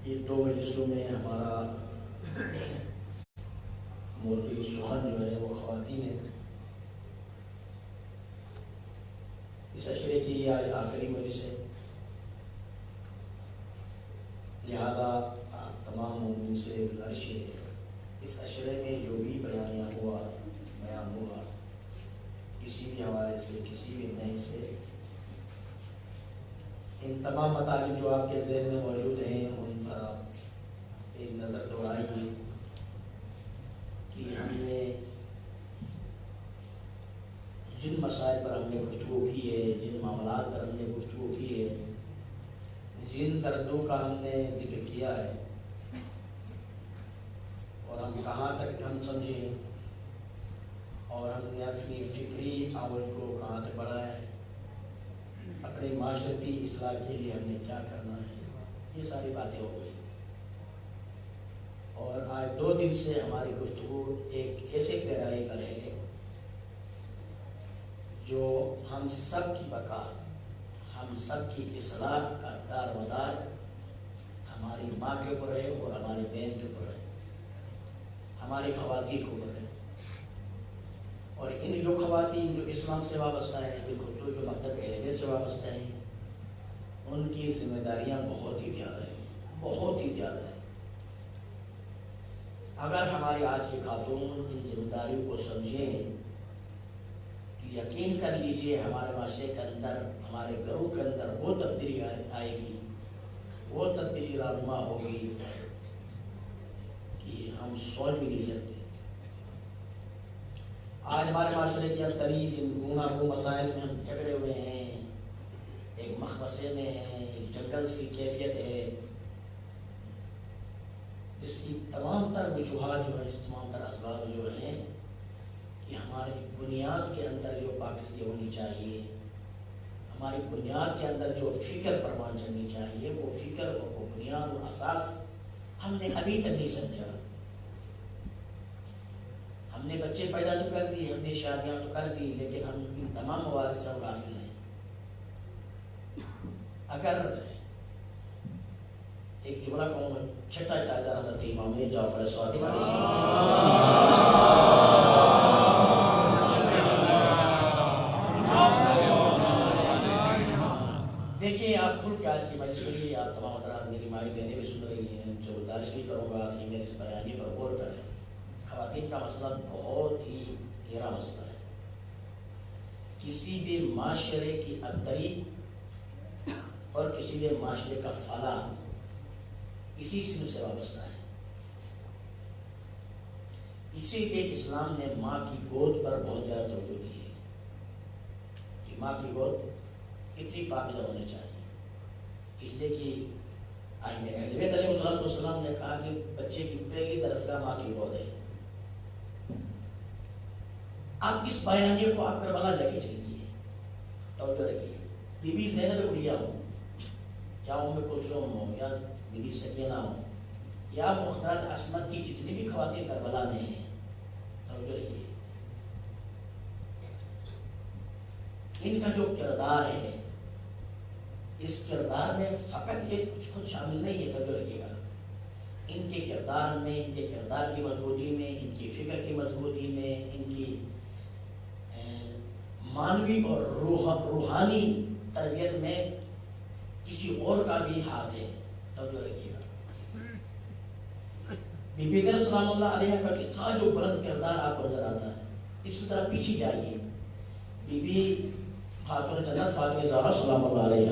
یہ 2 مجلسوں میں ہمارا موضوع سخن جو ہے وہ خواتین ہے. اس اشرے کی یہ آج آخری مجلس ہے، لہذا تمام مومن سے گزارش ہے اس اشرے میں جو بھی بیان ہوا کسی بھی حوالے سے، کسی بھی نئے سے، ان تمام مطالب جو آپ کے ذہن میں موجود ہیں ان پر آپ ایک نظر دوڑائیے کہ ہم نے جن مسائل پر ہم نے گفتگو کی ہے، جن معاملات پر ہم نے گفتگو کی ہے، جن دردوں کا ہم نے ذکر کیا ہے، اور ہم کہاں تک ہم سمجھیں اور ہم نے اپنی فکری آواز کو کہاں تک بڑھایا ہے، اپنے معاشرتی اصلاح کے لیے ہم نے کیا کرنا ہے، یہ ساری باتیں ہو گئی. اور آج 2 دن سے ہماری گفتگو ایک ایسے پیرائی پر ہے جو ہم سب کی بقا، ہم سب کی اصلاح کا دار مدار ہماری ماں کے اوپر ہے اور ہماری بہن کے اوپر ہے، ہماری خواتین کے اوپر ہے. اور ان جو خواتین جو اسلام سے وابستہ ہیں، بالکل جو مکتب علم سے وابستہ ہیں، ان کی ذمہ داریاں بہت ہی زیادہ ہیں، بہت ہی زیادہ ہیں. اگر ہماری آج کی خاتون ان ذمہ داریوں کو سمجھیں تو یقین کر لیجئے ہمارے معاشرے کے اندر، ہمارے گھروں کے اندر وہ تبدیلی آئے گی، وہ تبدیلی رونما ہوگی کہ ہم سوچ بھی نہیں سکتے. آج ہمارے معاشرے کے اکثریت جن گوناگوں مسائل میں ہم جھگڑے ہوئے ہیں، ایک مخمصے میں ہیں، ایک جنگل کی کیفیت ہے، اس کی تمام تر وجوہات جو ہیں، تمام تر اسباب جو ہیں کہ ہماری بنیاد کے اندر جو پاکیزگی ہونی چاہیے، ہماری بنیاد کے اندر جو فکر پروان چڑھنی چاہیے، وہ فکر اور وہ بنیاد و اساس ہم نے ابھی تک نہیں سمجھا. ہم نے بچے پیدا تو کر دی، ہم نے شادیاں تو کر دی، لیکن ہم ان تمام موارد سے غافل ہیں. اگر ایک جملہ کہوں، چھٹا تاجدار حضرت امام جعفر صادق علیہ السلام، دیکھیے آپ کھل کے آج کی مجلس سنیے، آپ تمام حضرات میری مائی بہنیں بھی سن رہی ہیں، جو گزارش بھی کروں گا کہ میرے اس بیانی پر غور کریں. خواتین کا مسئلہ بہت ہی گہرا مسئلہ ہے. کسی بھی معاشرے کی ابتری اور کسی بھی معاشرے کا فلاح اسی سن سے وابستہ ہے. اسی لیے اسلام نے ماں کی گود پر بہت زیادہ توجہ دی ہے کہ ماں کی گود کتنی پاکیزہ ہونی چاہیے. اس لیے کہ آئین اہل بیت علیہ السلام نے کہا کہ بچے کی پہلی درسگاہ ماں کی گود ہے. آپ اس بیانیے کو آپ کربلا لے کے چلیے، توجہ رکھیے. بی بی زینب علیہ ہو یا ام کلثوم ہو یا بی بی سکینہ ہو یا مختلف عصمت کی جتنی بھی خواتین کربلا میں ہیں، توجہ رکھیے. ان کا جو کردار ہے، اس کردار میں فقط یہ کچھ خود شامل نہیں ہے، توجہ رکھیے گا. ان کے کردار میں، ان کے کردار کی مضبوطی میں، ان کی فکر کی مضبوطی میں، ان کی مانوی اور روحانی تربیت میں کسی اور کا بھی ہاتھ ہے، توجہ رکھیے گا. بی بی زینب سلام اللہ علیہ کا اتنا جو بلند کردار آپ کو نظر آتا ہے. اس کی طرح پیچھے جائیے، بی بی خاتون جنت فاطمہ زہرا سلام اللہ علیہ،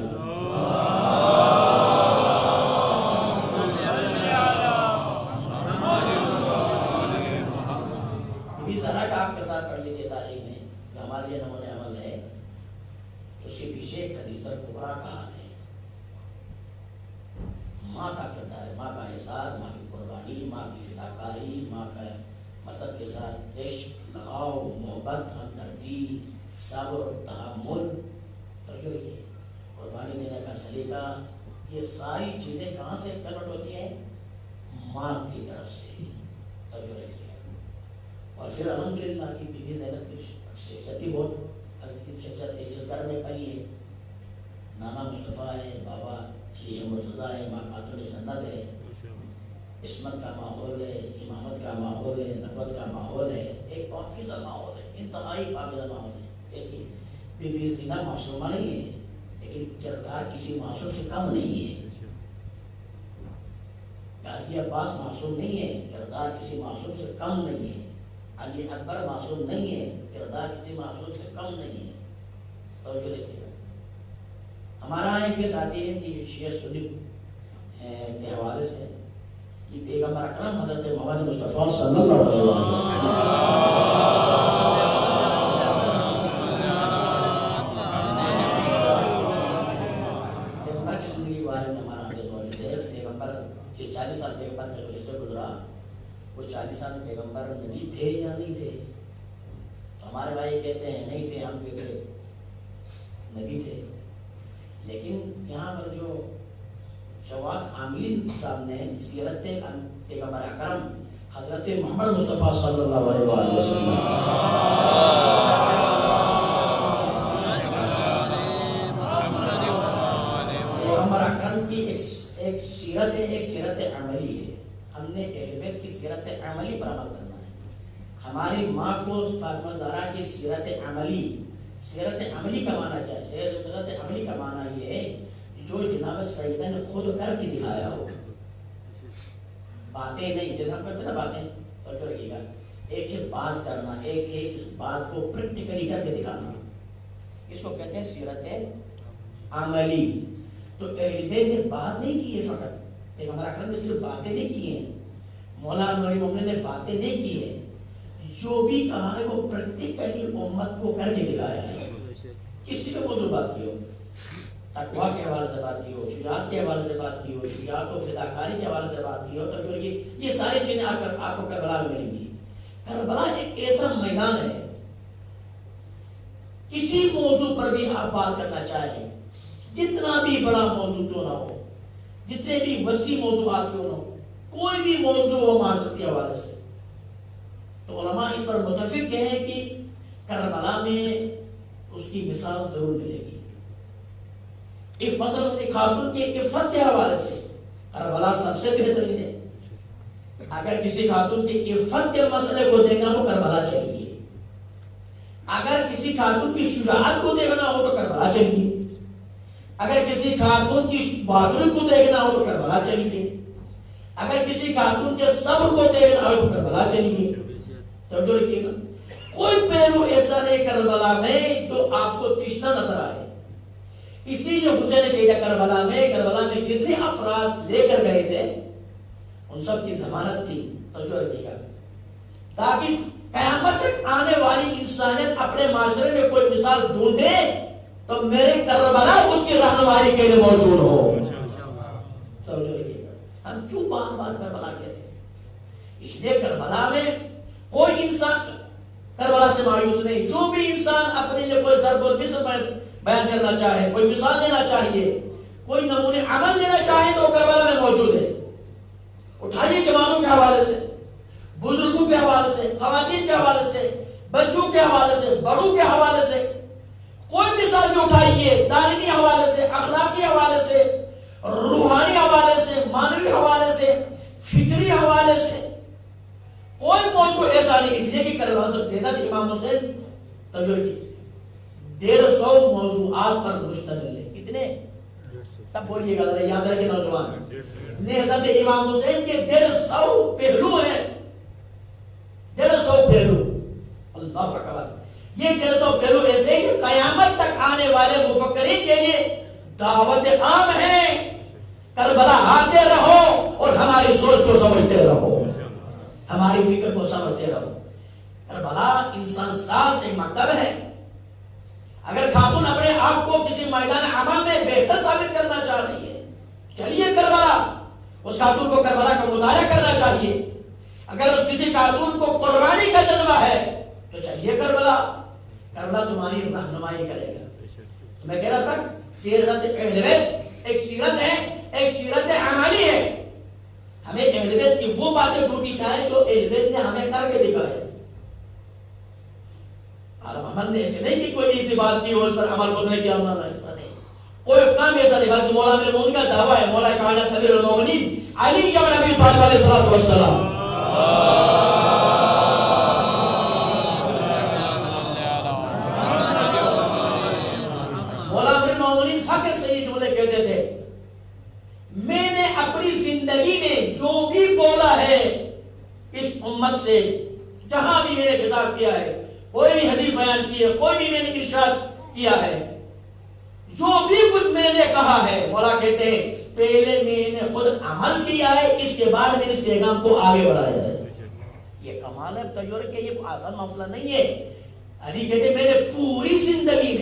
بی بی زہرا کا آپ کردار پڑھ لیجیے تاریخ میں، جو ہمارے لیے نمونہ عمل ہے. اس کے پیچھے خدیجہ کبریٰ کا ہاتھ ہے. ماں کا کردار ہے، ماں کا احساس، ماں کی قربانی، ماں کی فداکاری، ماں کا مذہب کے ساتھ عشق، لگاؤ، محبت، ہمدردی، صبر، تحمل، قربانی دینے کا سلیقہ، یہ ساری چیزیں کہاں سے کنورٹ ہوتی ہیں؟ ماں کی طرف سے، توجہ رکھیے. اور پھر الحمدللہ کی بی بی زینب کی شخصیت بھی بہت شخصیت ہے، جس گھر میں پلی ہے. نانا مصطفیٰ ہے، بابا علی مرتضیٰ ہے، ماں خاتون جنت ہے. عصمت کا ماحول ہے، امامت کا ماحول ہے، نبوت کا ماحول ہے، ایک پاکیزہ ماحول ہے، انتہائی پاکیزہ ماحول ہے. دیکھیے بی بی زینب معصومہ نہیں ہے، لیکن کردار کسی معصوم سے کم نہیں ہے. غازی عباس معصوم نہیں ہے، کردار کسی معصوم سے کم نہیں ہے. علی اکبر معصوم نہیں ہے، کردار کسی معصوم سے کم نہیں ہے. توجہ دیکھیے گا. ہمارا ایک یہ ساتھی ہے کہ شیعہ سنی کے حوالے سے کہ پیغمبر اکرم حضرت محمد مصطفیٰ صلی اللہ علیہ وسلم پیغمبر کی زندگی کے بارے میں ہمارا حدیث موجود ہے. پیغمبر یہ 40 سال پیغمبر کے ذریعے سے گزرا، وہ 40 سال پیغمبر نبی تھے یا نہیں تھے؟ تو ہمارے بھائی کہتے ہیں نہیں تھے، ہم کہتے نبی تھے. لیکن یہاں پر جو جواد عاملی صاحب نے سیرت پیغمبر اکرم حضرت محمد مصطفیٰ صلی اللہ علیہ وسلم پیغمبر اکرم کی ایک سیرت ہے، ایک سیرت عملی ہے. ہم نے اہل بیت کی سیرت عملی پر عمل کرنا ہے. ہماری ماں کو فاطمہ زہرا کی سیرت عملی کا معنی کیا ہے؟ سیرت عملی کا معنی یہ ہے جو جناب سیدہ نے خود کر کے دکھایا ہو، باتیں نہیں. جیسے ہم کرتے نا باتیں، تو رکھیے گا، ایک ہے بات کرنا، ایک ہے اس بات کو پریکٹیکلی کر کے دکھانا. اس کو کہتے ہیں سیرت عملی. تو اہل بیت نے بات نہیں کی ہے، فقط پیغمبر اکرم نے صرف باتیں نہیں کی ہیں، مولا علی مومن نے باتیں نہیں کی ہیں، جو بھی کہا ہے وہ پریکٹیکلی امت کو کر کے دکھایا ہے. کسی کے موضوع بات کی ہو، تقویٰ کے حوالے سے بات کی ہو، شجاعت کے حوالے سے بات کی ہو، شجاعت و فداکاری کے حوالے سے بات کی ہو، تو یہ ساری چیزیں آپ کو کربلا میں ملیں گی. کربلا ایک ایسا میدان ہے، کسی موضوع پر بھی آپ بات کرنا چاہیں، جتنا بھی بڑا موضوع کیوں نہ ہو، جتنے بھی وسیع موضوعات کیوں نہ ہو، کوئی بھی موضوع ہو معاشرت کے حوالے سے، تو علماء اس پر متفق ہیں کہ کربلا میں اس کی مثال ضرور ملے گی. اس مثلا خاتون کی عفت کے حوالے سے کربلا سب سے بہترین ہے. اگر کسی خاتون کی عفت کے مسئلے کو دیکھنا ہو کربلا چاہیے، اگر کسی خاتون کی شجاعت کو دیکھنا ہو تو کربلا چاہیے، اگر کسی خاتون کی بہادری کو دیکھنا ہو تو کربلا چاہیے، اگر کسی خاتون کے صبر کو دیکھنا ہو تو کربلا چاہیے. توجہ رکھیے نا، کوئی پہلو ایسا نہیں کربلا میں جو آپ کو تشنہ نظر آئے. اسی لیے حسین شہید کربلا میں جتنے افراد لے کر گئے تھے ان سب کی ضمانت تھی. توجہ رکھیے گا، تاکہ قیامت تک آنے والی انسانیت اپنے معاشرے میں کوئی مثال ڈھونڈے تو میرے کربلا اس کی رہنمائی کے لیے موجود ہو. توجہ رکھیے گا، ہم کیوں بار بار کربلا کہتے ہیں؟ اس لیے کربلا میں کوئی انسان کربلا سے مایوس نہیں. جو بھی انسان اپنے لیے کوئی ضرب المثل بیان کرنا چاہے، کوئی مثال لینا چاہیے، کوئی نمونے عمل لینا چاہے تو کربلا میں موجود ہے. اٹھائیے جوانوں کے حوالے سے، بزرگوں کے حوالے سے، خواتین کے حوالے سے، بچوں کے حوالے سے، بڑوں کے حوالے سے، کوئی مثال بھی اٹھائیے، تعلیمی حوالے سے، اخلاقی حوالے سے، روحانی حوالے سے، معنوی حوالے سے، فکری حوالے سے، کوئی موضوع ایسا نہیں. اس لیے کہ کربلا تو دیتا تھا امام حسین تجربہ کی 150 موضوعات پر مشتمل ہے. کتنے؟ سب بولیے گا ذرا، یاد رکھے نوجوان. نہضت امام حسین کے 150 پہلو ہیں، 150 پہلو. اللہ اکبر. یہ 150 پہلو ایسے ہیں کہ قیامت تک آنے والے مفکرین کے لیے دعوت عام ہے. کربلا آتے رہو اور ہماری سوچ کو سمجھتے رہو، ہماری فکر کو سمجھتے رہو. کربلا انسان ساز ایک مکتب ہے. اگر خاتون اپنے آپ کو کسی میدان عمل میں بہتر ثابت کرنا چاہ رہی ہے، چلیے کربلا، اس خاتون کو کربلا کا مطالعہ کرنا چاہیے. اگر اس کسی خاتون کو قربانی کا جذبہ ہے تو چلیے کربلا تمہاری رہنمائی کرے گا. میں کہہ رہا تھا سیرت اہل بیت ایک سیرت ہے، ایک سیرت عملی ہے. ہمیں اہل بیت کی وہ باتیں ڈھونڈنی چاہیے جو اہل بیت نے ہمیں کر کے دکھائے. محمد نے ایسے نہیں کہ کوئی ایسی بات کی ہو اس پر عمل کو نہیں کیا ہونا، اس پر نہیں. کوئی کام ایسا نہیں. بلکہ مولا امیر المومنین کا دعویٰ ہے، مولا کائنات امیر المومنین علی ابن ابی طالب علیہ السلام. مولا امیر المومنین فخر سے یہ جملے کہتے تھے میں نے اپنی زندگی میں جو بھی بولا ہے اس امت سے, جہاں بھی میں نے خطاب کیا ہے, کوئی بھی حدیث بیان کی ہے, کوئی بھی میں نے ارشاد کیا ہے, جو بھی کچھ میں نے کہا ہے, مولا کہتے ہیں پہلے میں نے خود عمل کیا ہے, اس کے بعد میں نے اس پیغام کو آگے بڑھایا ہے. یہ کمال ہے تجربے کے, یہ آسان معاملہ نہیں ہے. علی کہتے ہیں میں نے پوری زندگی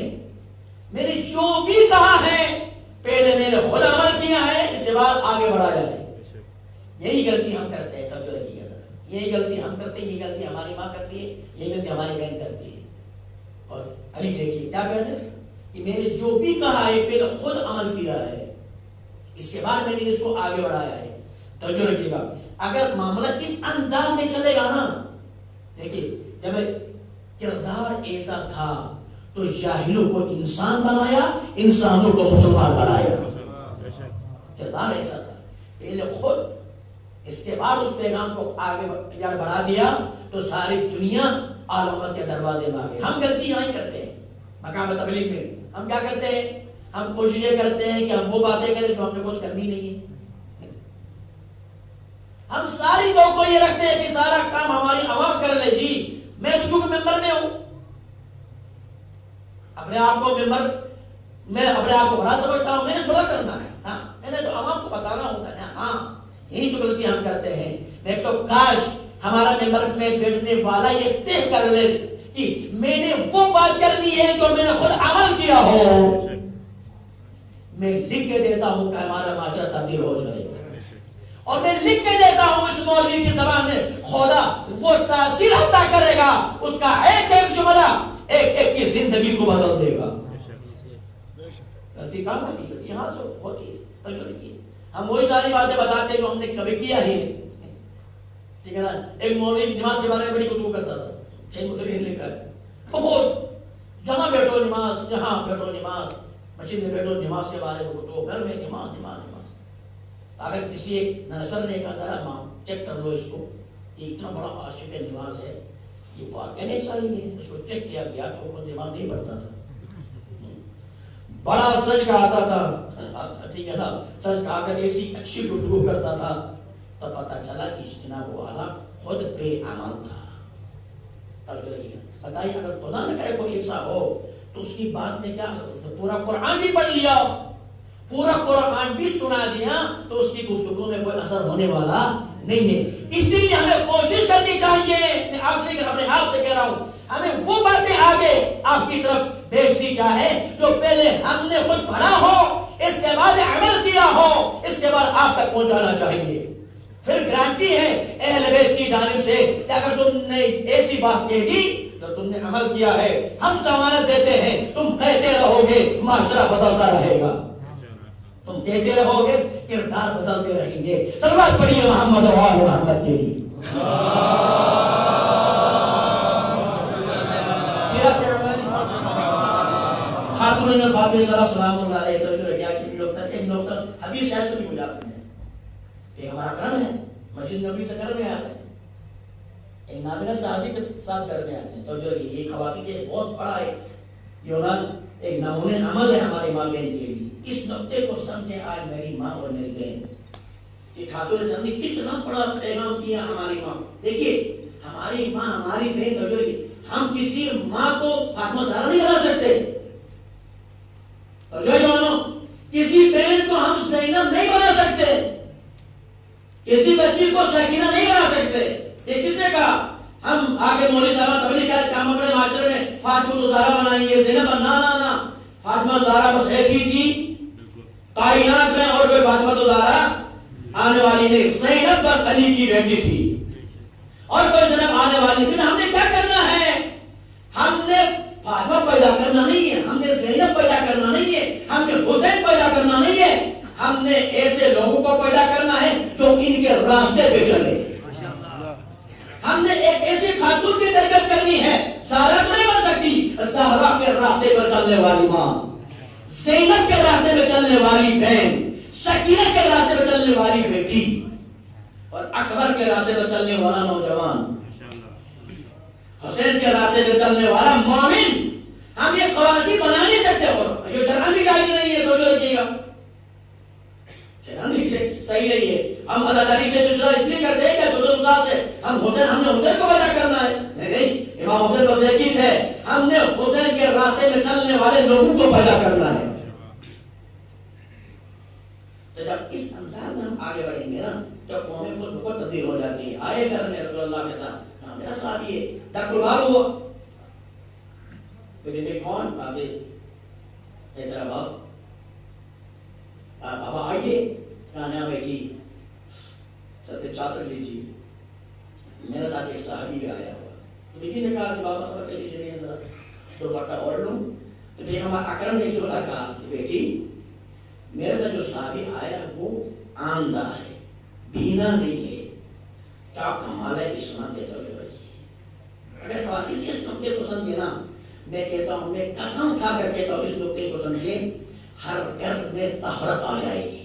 میں نے جو بھی کہا ہے پہلے میں نے خود عمل کیا ہے, اس کے بعد آگے بڑھایا ہے. یہی غلطی ہم کرتے ہیں تجربے کی قدر, یہی غلطی ہم کرتے ہیں, یہی غلطی ہماری ماں کرتی ہے, یہی غلطی ہماری بہن کرتی ہے. اور علی دیکھیے کیا کہتے ہیں کہ میں نے جو بھی کہا ہے پہلے خود عمل کیا ہے, اس کے بعد میں نے اس کو آگے بڑھایا ہے. توجہ رکھیے گا, اگر معاملہ اس انداز میں چلے گا نا, دیکھیے جب کردار ایسا تھا تو جاہلوں کو انسان بنایا, انسانوں کو مسلمان بنایا. کردار ایسا تھا, پہلے خود, اس کے بعد اس پیغام کو آگے بڑھا دیا تو ساری دنیا عالمت کے دروازے میں آ گئی. ہم غلطی یہاں کرتے ہیں مقام تبلیغ میں. ہم کیا کرتے ہیں, ہم کوشش یہ کرتے ہیں کہ ہم وہ باتیں کریں جو ہم نے خود کرنی نہیں ہے. ہم ساری لوگوں کو یہ رکھتے ہیں کہ سارا کام ہماری عوام کر لے. جی میں تو کیونکہ ممبر میں ہوں, اپنے آپ کو ممبر, میں اپنے آپ کو بڑا سمجھتا ہوں, میں نے تھوڑا کرنا ہے. ہاں میں نے تو عوام کو بتانا ہوتا ہے. ہاں یہی تو غلطی ہم کرتے ہیں. میں تو کاش ہمارا ممبر میں بیٹھنے والا یہ طے کر لے کہ میں نے وہ بات کرنی ہے جو میں نے خود عمل کیا ہو. میں لکھ کے دیتا ہوں کہ ہمارا معاشرہ تبدیل ہو جائے گا, اور میں لکھ کے دیتا ہوں اس مولوی کی زبان میں خدا وہ تاثیر عطا کرے گا, اس کا ایک ایک جملہ ایک ایک کی زندگی کو بدل دے گا. غلطی کام ہوتی ہے, یہاں سے ہوتی ہے. ہم وہی ساری باتیں بتاتے ہیں جو ہم نے کبھی کیا ہی نہیں. ٹھیک ہے نا, ایک مولوی نماز کے بارے میں بڑی گفتگو کرتا تھا, 6 مدرین لے کر, جہاں بیٹھو نماز, جہاں بیٹھو نماز, مسجد میں بیٹھو نماز کے بارے میں گفتگو, گھر میں نماز نماز نماز. اگر کسی ایک نصر نے کہا ذرا ماں چیک کر لو اس کو, یہ اتنا بڑا عاشق نماز ہے, یہ واقعہ نہیں صحیح ہے. اس کو چیک کیا گیا تو وہ نماز نہیں پڑھتا تھا, بڑا سچ کہتا تھا. ٹھیک ہے نا, سچ کہا کر ایسی اچھی گفتگو کرتا تھا. تب پتا چلا کہ جناب والا خود بے عمل تھا. بتائیے اگر خدا نہ کرے کوئی ایسا ہو تو اس کی بات میں کیا اثر, اس نے پورا قرآن بھی پڑھ لیا, پورا قرآن بھی سنا دیا, تو اس کی گفتگو میں کوئی اثر ہونے والا نہیں ہے. اس لیے ہمیں کوشش کرنی چاہیے, میں اپنے آپ سے کہہ رہا ہوں, ہمیں وہ باتیں آگے آپ کی طرف بھیجنی چاہے جو پہلے ہم نے خود پڑھا ہو, اس کے بعد عمل کیا ہو, اس کے بعد آپ تک پہنچانا چاہیے. پھر گارنٹی ہے اہل بیت کی جانب سے کہ اگر تم نے ایسی بات کہہ دی تو تم نے عمل کیا ہے, ہم ضمانت دیتے ہیں تم کہتے رہو گے, معاشرہ بدلتا رہے گا. تم کہتے رہو گے, کردار بدلتے رہیں گے. صلوات پڑھیے محمد و آل محمد کے لیے. خاتون نے فاطمہ ذرا سلام اللہ علیہ توجہ کیا کہ ایک نقطہ حدیث شاید سے بھی ہو جاتے ہیں کہ ہمارا کرم ہے, مسجد نبی سے گھر میں آتے ہیں, ایک نابینا صحابی کے ساتھ گھر میں آتے ہیں. توجہ یہ خواتین کے بہت بڑا ہے, ایک نمونے عمل ہے ہماری ماں بہن کے لیے. اس نقطے کو سمجھیں آج میری ماں اور میری بہن, یہ خاتون جان نے کتنا بڑا پیغام کیا ہماری ماں. دیکھیے ہماری ماں ہماری بہن, توجہ ہم کسی ماں کو فاطمہ زہرا نہیں بنا سکتے, کسی بہن کو ہم زینب نہیں بنا سکتے, کسی بچی کو سکینہ نہیں بنا سکتے. یہ کس نے کہا ہم آگے مولوی صاحب تبلیغ کر ہم اپنے معاشرے میں فاطمہ زہرا بنائیں گے, زینب نہ, فاطمہ زہرا بس ایک ہی تھی کائنات میں, اور کوئی فاطمہ زہرا آنے والی نہیں. زینب بس علی کی بیٹی تھی اور کوئی زینب آنے والی نہیں. ہم نے کیا کرنا ہے, ہم نے فاطمہ پیدا کرنا نہیں ہے, ہم نے زینب پیدا کرنا نہیں ہے, ہم نے حسین پیدا کرنا نہیں ہے, ہم نے ایسے لوگوں کو پیدا کرنا ہے جو ان کے راستے پہ چلے. ہم نے ایک ایسی خاتون کی تربیت کرنی ہے, زہرا نہیں بن سکتی, زہرا کے راستے پر چلنے والی ماں, زینب کے راستے پہ چلنے والی بہن, سکینہ کے راستے پر چلنے والی بیٹی اور اکبر کے راستے پر چلنے والا نوجوان، حسین کے راستے پر چلنے والا مومن، ہم یہ قوانین بنا نہیں سکتے. اور جو شرعاً بھی جائز نہیں ہے تو جو رکھیے گا شرعاً بھی صحیح نہیں ہے. ہم اداکاری سے دوسرا اس لیے کرتے ہیں کہ خود سے ہم نے حسین کو پیدا کرنا ہے. نہیں، امام حسین کو یقین ہے ہم نے حسین کے راستے میں چلنے والے لوگوں کو پیدا کرنا ہے. تو جب اس انداز میں ہم آگے بڑھیں گے نا تو قومیں خود بخود تبدیل ہو جاتی ہیں. آئے گھر میں رسول اللہ کے ساتھ، ہاں میرا صحابی ہے، تک بلوار ہوا تو کہتے کون؟ بابے ذرا بابا آئیے، کہاں بیٹھی، سر پہ چادر لیجیے. میرے ساتھ ایک صحابی بھی آیا ہوا. تو بیٹی نے کہا کہ بابا صبر کر لیجیے، ذرا دوپٹہ اوڑھ لوں. تو پیغمبر اکرم نے جو کہا کہ بیٹی میرے ساتھ جو صحابی آیا وہ آندھا ہے، بینا نہیں ہے، کیا کمال ہے عصمت ہے. تو اگر خواتین اس نقطے کو سمجھے نا، میں کہتا ہوں، میں قسم کھا کر کہتا ہوں، اس نقطے کو سمجھے ہر گھر میں طہارت آ جائے گی،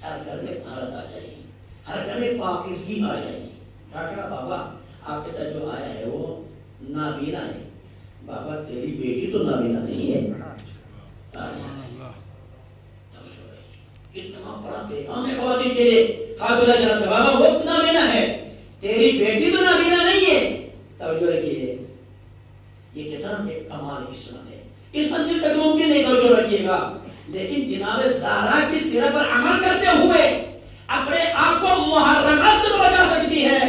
ہر گھر میں طہارت آ جائے گی، ہر گھر میں پاکیزگی آ جائے گی. کہا بابا آپ کے ساتھ جو آیا ہے وہ نابینا ہے. بابا تیری بیٹی تو نابینا نہیں ہے. کتنا بڑا پیغام ہے خواتین کے لیے. خاتون جناب بابا وہ نابینا ہے، تیری بیٹی تو نابینا نہیں ہے. توجہ رکھیے، یہ کتنا ایک کمال عصمت ہے. اس منزل تک ممکن نہیں، توجہ رکھیے گا. لیکن جناب زہرا کی سیرت پر عمل کرتے ہوئے اپنے آپ کو محرمات سے بچا سکتی ہے،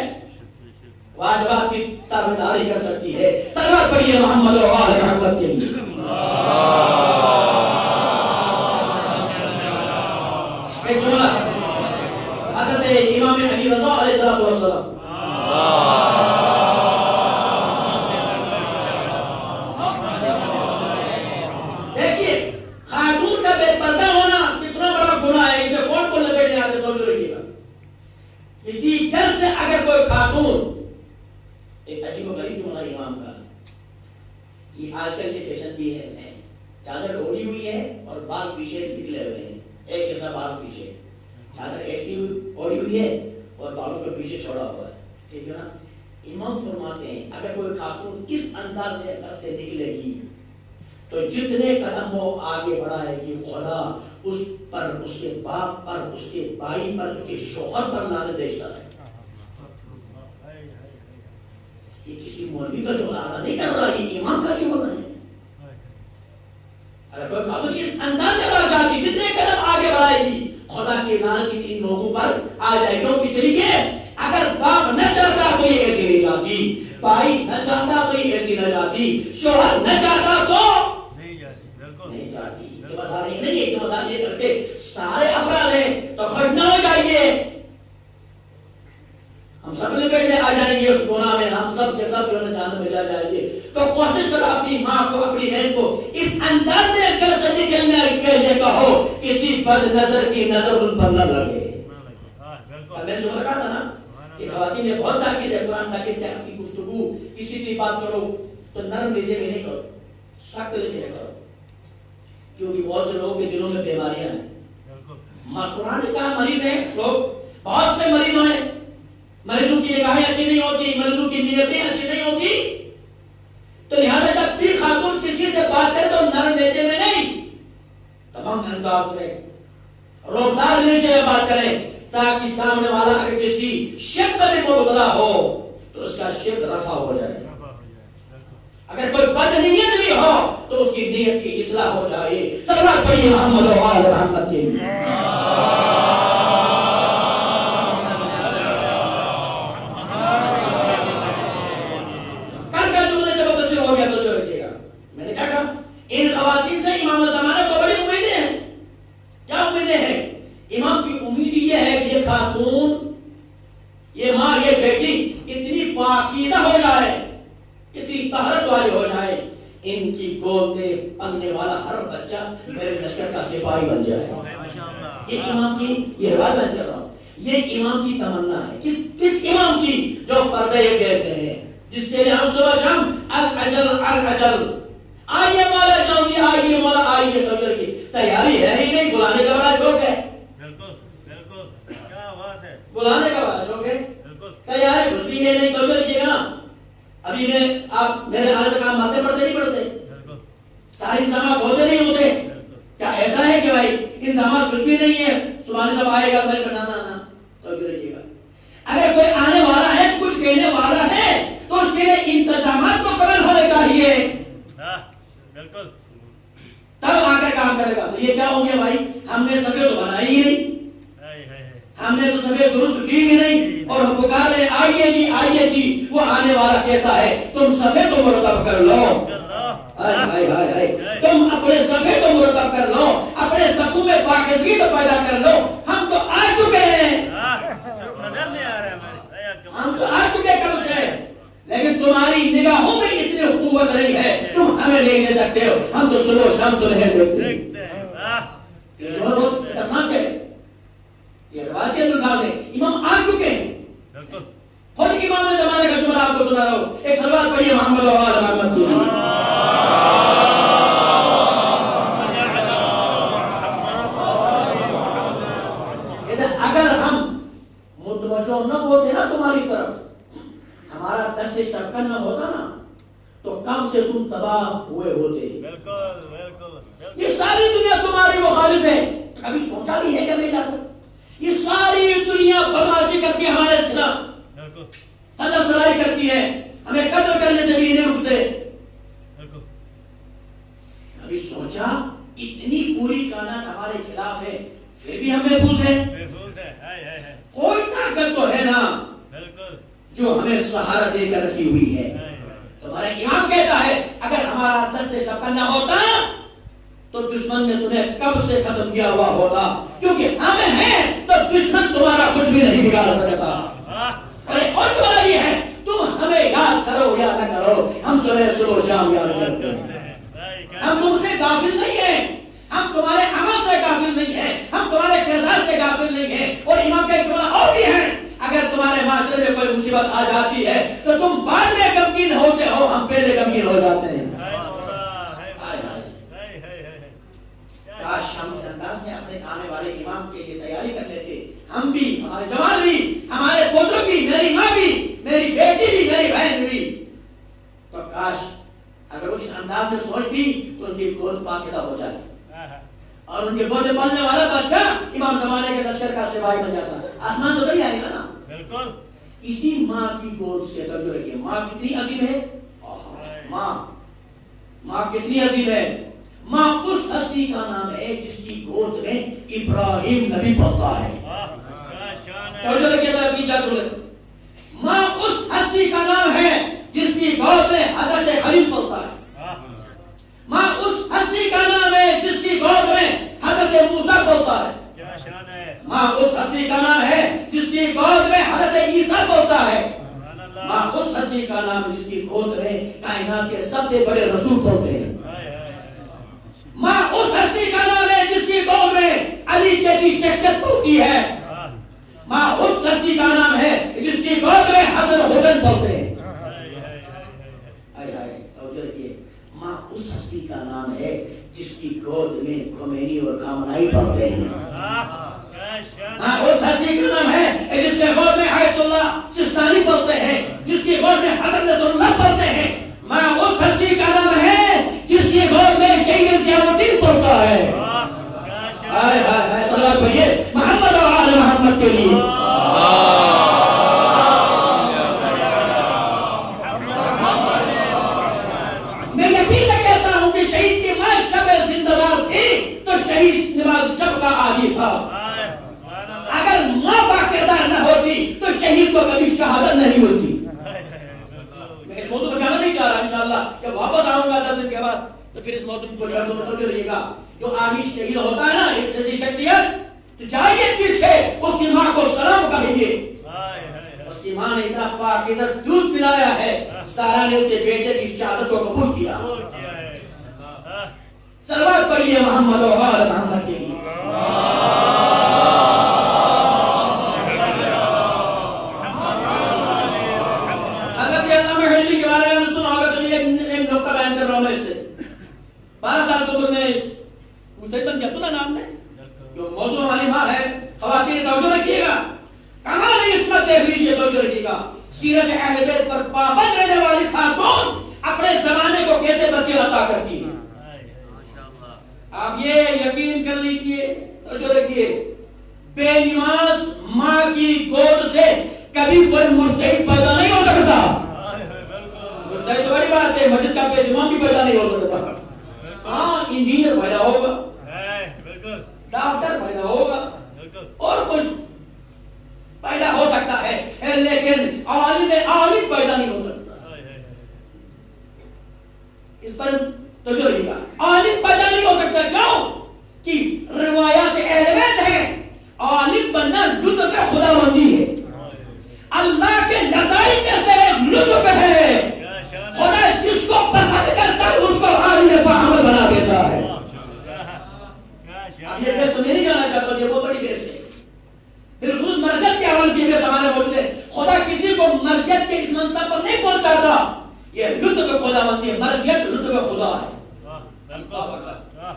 واجبات کی تابعداری کر سکتی ہے. صلوات پڑھیے محمد و آل محمد کے لیے. ایک جملہ حضرت امام علی رضا علیہ السلام ایک عجیب و غریب جملہ امام کا. یہ آج کل یہ فیشن بھی ہے، چادر اوڑھی ہوئی ہے اور بال پیچھے نکلے ہوئے ہیں، ایک حصہ بال پیچھے، چادر ایسی اوڑھی ہوئی ہے اور بالوں کو پیچھے چھوڑا ہوا ہے. ٹھیک ہے نا. امام فرماتے ہیں اگر کوئی خاتون اس انداز میں گھر سے نکلے گی تو جتنے قدم وہ آگے بڑھائے گی خدا اس پر، اس کے باپ پر، اس کے بھائی پر، اس کے شوہر پر لعنت بھیجتا ہے. یہ کسی مولوی کا جملہ ادا نہیں کر رہا، یہ امام کا جملہ ہے. اگر کوئی خاتون اس انداز سے بڑھ جاتی، جتنے قدم آگے بڑھائے گی خدا کی لعنت ان لوگوں پر آ جائے گی. اس لیے اگر باپ نہ چاہتا تو یہ ایسی نہیں جاتی، بھائی نہ چاہتا تو یہ ایسی نہ جاتی، شوہر نہ چاہتا تو نہیں جاتی. ذمہ داری نہیں ہے، ذمہ داری یہ کر کے سارے افراد ہیں تو کھڑنا ہو جائیے. ہم سب نے پہلے آ جائیں گے اس گناہ میں، ہم سب کے سب جو ہے جہنم میں جا جائیں گے. تو کوشش کرو اپنی ماں کو، اپنی بہن کو اس انداز میں گھر سے نکلنے کے لیے کہو کسی بد نظر کی نظر ان پر نہ لگے. میں نے جو کہا تھا نا کہ خواتین نے بہت تاکید ہے، قرآن تاکید ہے آپ کی گفتگو کسی سے بات کرو تو نرم لہجے میں نہیں کرو، سخت لہجے میں کرو، کیونکہ بہت سے لوگوں کے دلوں میں بیماریاں ہیں. قرآن نے کہا مریض ہیں لوگ، بہت سے مریض ہیں، مریضوں کی نگاہیں اچھی نہیں ہوتی، مریضوں کی نیتیں اچھی نہیں ہوتی. تو لہٰذا جب بھی خاتون کسی سے بات کرے تو نرم لہجے میں نہیں، تمام انداز میں روزدار لہجے میں بات کریں تاکہ سامنے والا اگر کسی شک میں مبتلا ہو تو اس کا شک رفع ہو جائے. اگر کوئی بد نیت بھی ہو تو اس کی نیت کی اصلاح ہو جائے. صلوات پڑھیے محمد و آل محمد کے لیے. ان خواتین سے امام زمانہ کو بڑی امیدیں ہیں. کیا امیدیں ہیں؟ امام کی امید یہ ہے کہ یہ خاتون، یہ ماں، یہ بیٹی اتنی پاکیزہ ہو جائے، اتنی طہارت والی ہو جائے، ان کی گود میں پلنے والا ہر بچہ میرے لشکر کا سپاہی بن جائے. یہ امام کی، یہ روایت بیان کر رہا ہوں، یہ امام کی تمنا ہے. کس امام کی؟ جو پردے یہ کہتے ہیں، جس کے لیے ہم صبح شام الاجل الاجل آئیے مولا جاؤں گی، آئیے مولا آئیے، توجہ کی تیاری ہے ہی نہیں، بلانے کا بڑا شوق ہے، بالکل بالکل کیا بات ہے، بلانے کا بڑا شوق ہے، تیاری کچھ بھی ہے نہیں، توجہ کیجیے گا نا۔ ابھی میں آپ میرے حال کام ماتے پڑھتے نہیں پڑھتے، سارے انتظامات ہوتے نہیں ہوتے، کیا ایسا ہے کہ بھائی انتظامات کچھ بھی نہیں ہے، سبحان جب آئے گا تو بنانا نا، توجہ رکھیے گا۔ اگر کوئی آنے والا ہے، کچھ کہنے والا ہے، تو اس کے لیے انتظامات تو قبل ہونے چاہیے، بالکل تب آ کر کام کرے گا۔ تو یہ کیا ہو گیا بھائی، ہم نے سفید تو بنائی ہی نہیں، ہم نے تو سفید درست کی ہی نہیں، اور ہم پکار رہے آئیے جی آئیے جی، وہ آنے والا کہتا ہے تم سفید تو مرتب کر لو، تم اپنے سفید تو مرتب کر لو، اپنے صفوں میں پاکیزگی تو پیدا کر لو، ہم تو آ چکے ہیں، نظر نہیں آ رہا ہے، ہم تو آ چکے کب سے، لیکن تمہاری نگاہوں میں اتنی قوت نہیں ہے، تم ہمیں نہیں لے سکتے ہو، ہم تو صبح شام تو نہیں دیکھتے ہیں۔ یہ جو ہے بہت خطرناک ہے، یہ روایتی الفاظ ہے، امام آ چکے ہیں، خود امام زمانے کا جملہ آپ کو سنا رہا ہوں، ایک سلوات پڑھیے محمد و آل محمد کی۔ اگر ہم متوجہ نہ ہوتے نا تمہاری طرف، ہمارا دست شفقت نہ ہوتا نا، تو کم سے تم تباہ ہوئے ہوتے۔ یہ ساری دنیا تمہاری مخالف ہے، کبھی سوچا بھی ہے کہ نہیں جاتا؟ یہ ساری دنیا بدمعاشی کرتی ہے ہمارے خلاف، حلف سرائی کرتی ہے، ہمیں قتل کرنے سے بھی نہیں رکتے۔ کبھی سوچا اتنی پوری کائنات ہمارے خلاف ہے، پھر بھی ہم محفوظ ہیں؟ کوئی طاقت تو ہے نا جو ہمیں سہارا دے کر رکھی ہوئی ہے۔ تمہارا امام کہتا ہے اگر ہمارا دست شفقت نہ ہوتا تو دشمن نے تمہیں کب سے ختم کیا ہوا ہوتا، کیونکہ ہم ہیں تو دشمن تمہارا کچھ بھی نہیں بگاڑ سکتا۔ اور تمہارا یہ ہے، تم ہمیں یاد کرو یا نہ کرو، ہم تمہیں صبح شام یاد کرتے ہیں، ہم تم سے غافل نہیں ہیں، ہم تمہارے عمل سے غافل نہیں ہیں، ہم تمہارے کردار سے غافل نہیں ہیں۔ اور امام کا ایک جملہ اور بھی ہے، اگر تمہارے معاشرے میں کوئی مصیبت آ جاتی ہے تو تم بعد میں غمگین ہوتے ہو، ہم پہلے غمگین ہو جاتے ہیں۔ کاش ہم اس انداز میں اپنے آنے والے امام کے لیے تیاری کر لیتے، ہم بھی، ہمارے جوان بھی، ہمارے پوتر بھی، میری ماں بھی، میری بیٹی بھی، میری بہن بھی، تو کاش اگر وہ اس انداز میں سوچتی تو ان کی گود پاکیزہ ہو جاتی، اور ان کے گود میں پلنے والا بچہ امام زمانے کے لشکر کا سپاہی بن جاتا۔ آسمان تو نہیں آئے گا نا، بالکل اسی ماں کی گود سے۔ توجہ رکھیے، ماں کتنی عظیم ہے، ماں کتنی عظیم ہے۔ ماں اس ہستی کا نام ہے جس کی گود میں ابراہیم نبی پلتا ہے۔ توجہ رکھیے ذرا تین چار جملے۔ ماں اس ہستی کا نام ہے جس کی گود میں حضرت خلیل پلتا ہے۔ ماں اس ہستی کا نام ہے جس کی گود میں حضرت موسیٰ پلتا ہے۔ ماں اس ہستی کا نام ہے جس کی گود میں حضرت عیسیٰ پلتا ہے۔ ماں اس ہستی کا نام جس کی گود میں کائنات کے سب سے بڑے رسول پلتے ہیں۔ ماں اس ہستی کا نام ہے جس کی گود میں علی جیسی شخصیت پلتی ہے۔ ماں اس ہستی کا نام ہے جس کی گود میں حسن حسین پلتے ہیں۔ توجہ رکھیے، ماں اس ہستی کا نام ہے جس کی گود میں خمینی اور خامنائی پلتے ہیں۔ ماں اس ہستی کا نام ہے جس کے گود میں آیت اللہ سستانی پلتے ہیں، جس کی گود میں حضرت نصر اللہ پلتے ہیں۔ ماں اس ہستی کا نام ہے جس کی گود میں شہید ضیاءالدین پلتا ہے۔ صلوات پڑھیے محمد و آل محمد کے لیے۔ میں یقین سے کہتا ہوں کہ شہید کی ماں شب زندہ دار تھی تو شہید نماز شب کا عادی تھا۔ اگر ماں با کردار نہ ہوتی تو شہید کو کبھی شہادت نہیں ملتی۔ میں اس موضوع کو جانا نہیں چاہ رہا، انشاءاللہ جب واپس آؤں گا 10 دن کے بعد تو پھر اس موضوع کو چھوڑ دوں تو رہیے گا۔ جو آدمی شہید ہوتا ہے نا اس جیسی شخصیت، تو جائیے پیچھے اس کی ماں کو سلام کہیے، اس کی ماں نے اتنا پاکیزہ دودھ پلایا ہے، سارا نے اس کے بیٹے کی شہادت کو قبول کیا۔ صلوات پڑھیے محمد و آل محمد کے لیے۔ حضرت علامہ حجویری کے بارے میں سنا ہوگا، تو ایک نقطہ بیان کر رہا ہوں میں اس سے۔ 12 سال کی عمر میں مجتہد بن گیا، سنا نام نے؟ جو موضوع ہماری ماں ہے، خواتین توجہ رکھیے گا، کمال عصمت دیکھ لیجیے، توجہ رکھیے گا، سیرت اہل بیت پر پابند رہنے والی خاتون اپنے زمانے کو کیسے بچے عطا کرتی ہے۔ آپ یہ یقین کر لیجیے، توجہ رکھیے، بے نماز ماں کی گود سے کبھی کوئی مجتہد پیدا نہیں ہو سکتا۔ مجتہد تو بڑی بات ہے، مسجد کا بے امام بھی پیدا نہیں ہو سکتا۔ ہاں انجینئر پیدا ہوگا، ڈاکٹر پیدا ہوگا، اور کوئی پیدا ہو سکتا ہے، لیکن عالم پیدا نہیں ہو سکتا۔ اس پر توجہ رکھیے گا، عالم پیدا نہیں ہو سکتا۔ کیوں کہ روایات اہل بیت ہے، عالم بننا لطف خداوندی ہے، اللہ کے لطائف میں سے ایک لطف ہے۔ خدا جس کو پسند کرتا ہے اس کو عالم فاہم بنا دیتا ہے۔ اب یہ بحث تو میں نہیں جانا چاہتا ہوں، یہ بہت بڑی بحث ہے، بالخصوص مرجت کے حوالے سے بحث ہمارے موجود ہے۔ خدا کسی کو مرجت کے اس منصب پر نہیں پہنچاتا، یہ لطف خداوندی ہے، مرجت لطف خدا ہے۔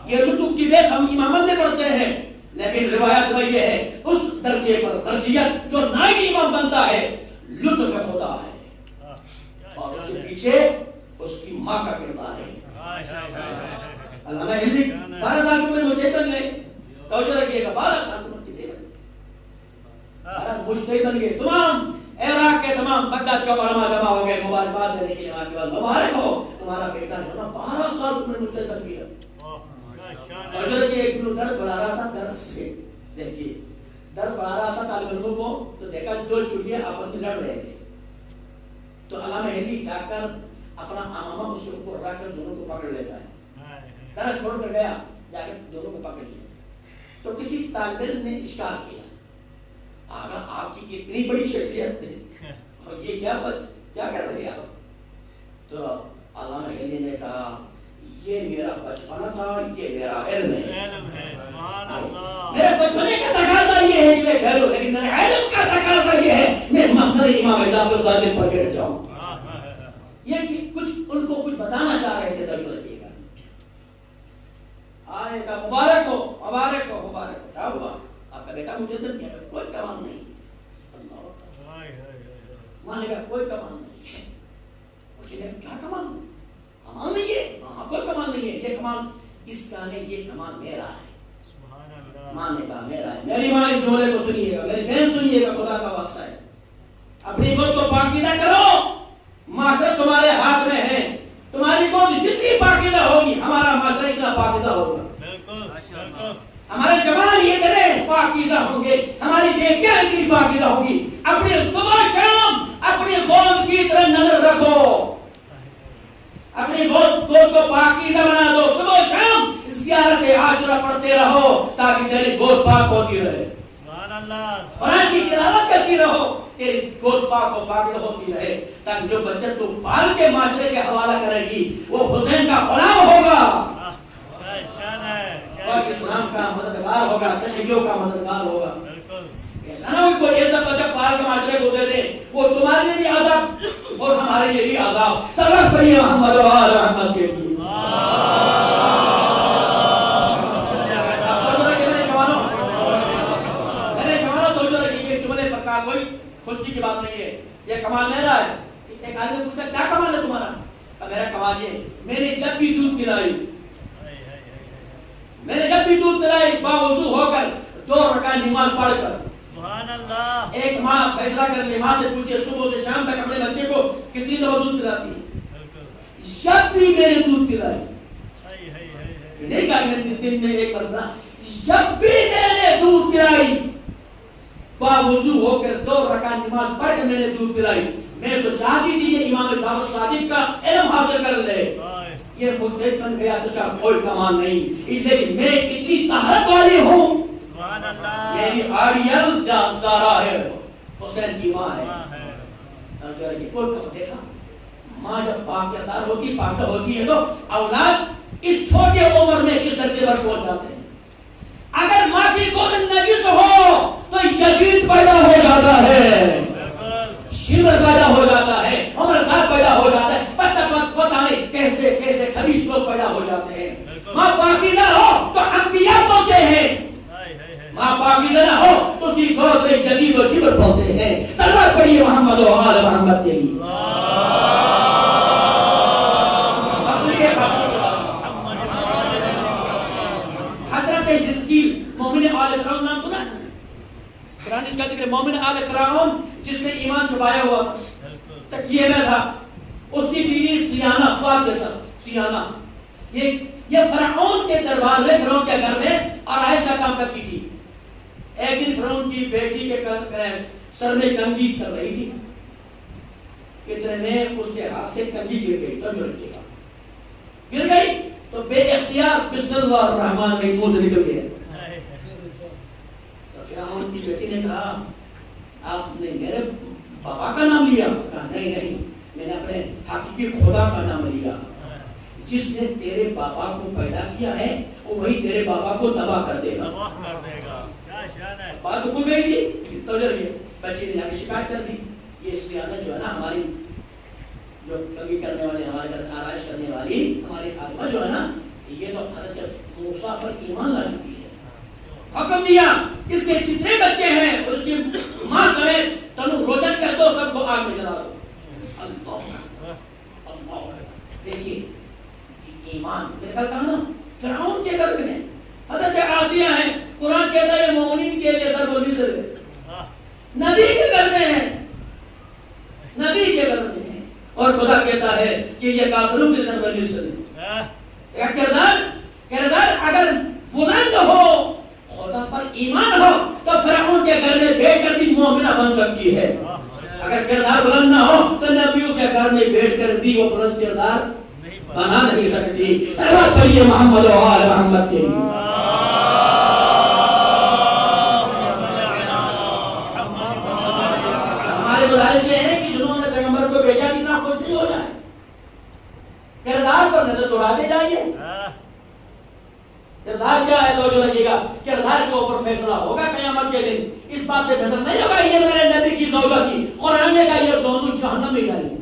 یہ لطف کی بحث ہم امامت میں پڑھتے ہیں، لیکن روایت میں یہ ہے اس درجے پر مرجیت جو نائب امام بنتا ہے لطف خدا ہے، اور اس کے پیچھے اس کی ماں کا کردار ہے۔ علامہ ہندی 12 سال کی عمر میں مجتہد بن گئے، توجہ رکھیے گا، 12 سال کی عمر مجتہد بن گئے۔ تمام عراق کے تمام بغداد کے علماء جمع ہو گئے مبارکباد دینے کے لیے، کے بعد مبارک ہو تمہارا بیٹا جو نا 12 سال کی عمر میں مجتہد بن گیا۔ توجہ رکھیے، ایک دن درس پڑھا رہا تھا، درس سے دیکھیے درس پڑھا رہا تھا طالب علموں کو، تو دیکھا 2 چڑیاں آپس میں لڑ رہے تھے، تو علامہ ہندی جا کر اپنا امامہ اس کے اوپر رکھ کر دونوں کو پکڑ لیتا ہے، درس چھوڑ کر گیا، جا کر دونوں کو پکڑ لیا۔ تو کسی طالب علم نے اشکال کیا، آگا آپ کی اتنی بڑی شخصیت ہے اور یہ کیا کر رہے ہیں آپ؟ تو علامہ ہندی نے کہا یہ میرا بچپنا تھا، یہ میرا علم ہے، میرے بچپنے کا تقاضا یہ ہے کہ میں کھیلوں، لیکن میرے علم کا تقاضا یہ ہے میں مسند امام جعفر صادق پر گر جاؤں۔ یہ کچھ ان کو کچھ بتانا چاہ رہے تھے، توجہ رکھیے گا۔ آنے کا مبارک ہو، مبارک ہو، مبارک ہو۔ کیا ہوا؟ آپ کا بیٹا مجھے دن کیا، کوئی کمال نہیں، ماں نے کہا کوئی کمال نہیں ہے۔ اس نے کہا کیا کمال نہیں ہے؟ ہاں کوئی کمال نہیں ہے، یہ کمال اس کا نہیں، یہ کمال میرا ہے۔ ماں نے کہا میرا ہے۔ میری ماں اس جملے کو سنیے گا، میری بہن سنیے گا، خدا کا واسطہ ہے، اپنی گود کو پاکیزہ کرو، معاشرہ تمہارے ہاتھ میں ہے، تمہاری گود جتنی پاکیزہ ہوگی ہمارا معاشرہ اتنا پاکیزہ ہوگا۔ ہمارے جوان یہ کریں پاکیزہ ہوں گے، ہماری بیٹیاں اتنی پاکیزہ ہوں گی۔ اپنی صبح شام اپنی گود کی طرح نظر رکھو، اپنی گود کو پاکیزہ بنا دو، صبح شام زیارت عاشورہ پڑھتے رہو تاکہ تیری گود پاک ہوتی رہے، قرآن کی تلاوت کرتی رہو، تیری گود پاک و پاکیزہ ہوتی رہے، تاکہ جو بچہ تو پال کے معاشرے کے حوالہ کرے گی وہ حسین کا غلام ہوگا، اسلام کا مددگار ہوگا، تشیع کا مددگار ہوگا۔ ایسا کوئی ایسا بچہ پال کے معاشرے کو دے دے، وہ تمہارے لیے بھی عذاب اور ہمارے لیے بھی عذاب۔ سبق پڑھیے محمد و آل محمد کے لیے۔ کوئی خوشی کی بات نہیں ہے، یہ کمال میرا ہے۔ ایک آدمی نے پوچھا کیا کمال ہے تمہارا؟ میرا کمال یہ میں نے جب بھی دودھ پلائی، میں نے جب بھی دودھ پلائی باوضو ہو کر 2 رکعت نماز پڑھ کر، سبحان اللہ، ایک ماں فیصلہ کر لی، ماں سے پوچھے صبح سے شام تک اپنے بچے کو کتنی دفعہ دودھ پلاتی ہے؟ جب بھی میں نے دودھ پلائی، نہیں کہا میں دن میں ایک بار، جب بھی میں نے دودھ پلائی باوضو ہو کر 2 رکعت نماز پڑھ کر میں نے دودھ پلائی، میں تو چاہتی تھی یہ امام جعفر صادق کا علم حاصل کر لے، یہ مجتہد بن گیا، اس کا کوئی کمال نہیں، لیکن میں اتنی طاقت والی ہوں، میری آریل زارا ہے، حسین کی ماں ہے، کوئی کم دیکھا، ماں جب پاکیزہ ہوتی، پاکیزہ ہوتی ہے تو اولاد اس چھوٹے عمر میں کس درجے پر پہنچ جاتے ہیں۔ اگر ماں کی گود نجس ہو تو یزید پیدا ہو جاتا ہے، شمر پیدا ہو جاتا ہے، عمر صاحب پیدا ہو جاتا ہے، پتہ نہیں کیسے کیسے خبیث لوگ پیدا ہو جاتے ہیں. ماں پاکیزہ ہو تو انبیاء بولتے ہیں, ماں پاکیزہ نہ ہو تو اس کی گود میں جدید و شبر بولتے ہیں. تلوار پڑھیے محمد و آل محمد کے لیے. حضرت حزقیل مومن آل فرعون نام سنا؟ قرآن اس کا ذکر مومن آل فرعون جس نے ایمان چھپایا ہوا تکیے میں تھا, اس کی بیوی سیانہ فواد کے ساتھ سیانہ یہ فرعون کے دربار میں فرعون کے گھر میں آرائش کا کام کرتی تھی. ایک دن فرعون کی بیٹی کے سر میں کنگھی کر رہی تھی, اتنے میں اس کے ہاتھ سے کنگھی گر گئی. تو جو رکھے گا گر گئی تو بے اختیار بسم اللہ الرحمن الرحیم منہ سے نکل گیا. تو فرعون کی بیٹی نے کہا آپ نے میرے بابا کا نام لیا؟ کہا نہیں نہیں, میں نے اپنے حقیقی خدا کا نام لیا. جس نے تیرے بابا کو پیدا کیا ہے وہی تیرے بابا کو تباہ کر دے گا. بات تو کھل گئی تھی. تو بچی نے جا کے شکایت کر دی. یہ سیانہ جو ہے نا ہماری جو کنگھی کرنے والے, ہمارے گھر آرائش کرنے والی ہماری خادمہ جو ہے نا, یہ تو حضرت موسیٰ پر ایمان لا چکی ہے. حکم دیا اس کے جتنے بچے ہیں اور اس کی ماں سمیت تنو روشن کر دو, سب کو آگ میں جلا دو. اللہ دیکھیے ایمان میرے کل کہا نا فرعون کے گھر میں حضرت آسیہ ہیں. قرآن کہتا ہے مومنین کے لیے ضرب المثل ہے. نبی کے گھر میں ہے, نبی کے گھر میں ہے, اور خدا کہتا ہے کہ یہ کافروں کے ضرب المثل ہے. کردار اگر بلند ہو, خدا پر ایمان ہو, تو فرعون کے گھر میں بیٹھ کر بھی مومنہ بن سکتی ہے. اگر کردار بلند نہ ہو تو نبیوں کے گھر میں بیٹھ کر بھی وہ بلند کردار بنا نہیں سکتی. سلوات پڑھیے محمد و آل محمد کے لیے. ہمارے گزارش یہ ہے کہ جنہوں نے پیغمبر کو بھیجا کتنا خوش نہیں ہو جائے, کردار پر نظر دوڑاتے جائیے. کردار کیا ہے تو جو رکھے گا, کردار کے اوپر فیصلہ ہوگا قیامت کے دن. اس بات سے بہتر نہیں ہوگا یہ میرے نبی کی زوجہ کی, قرآن نے کہا یہ دونوں جہنم میں جائیں گے.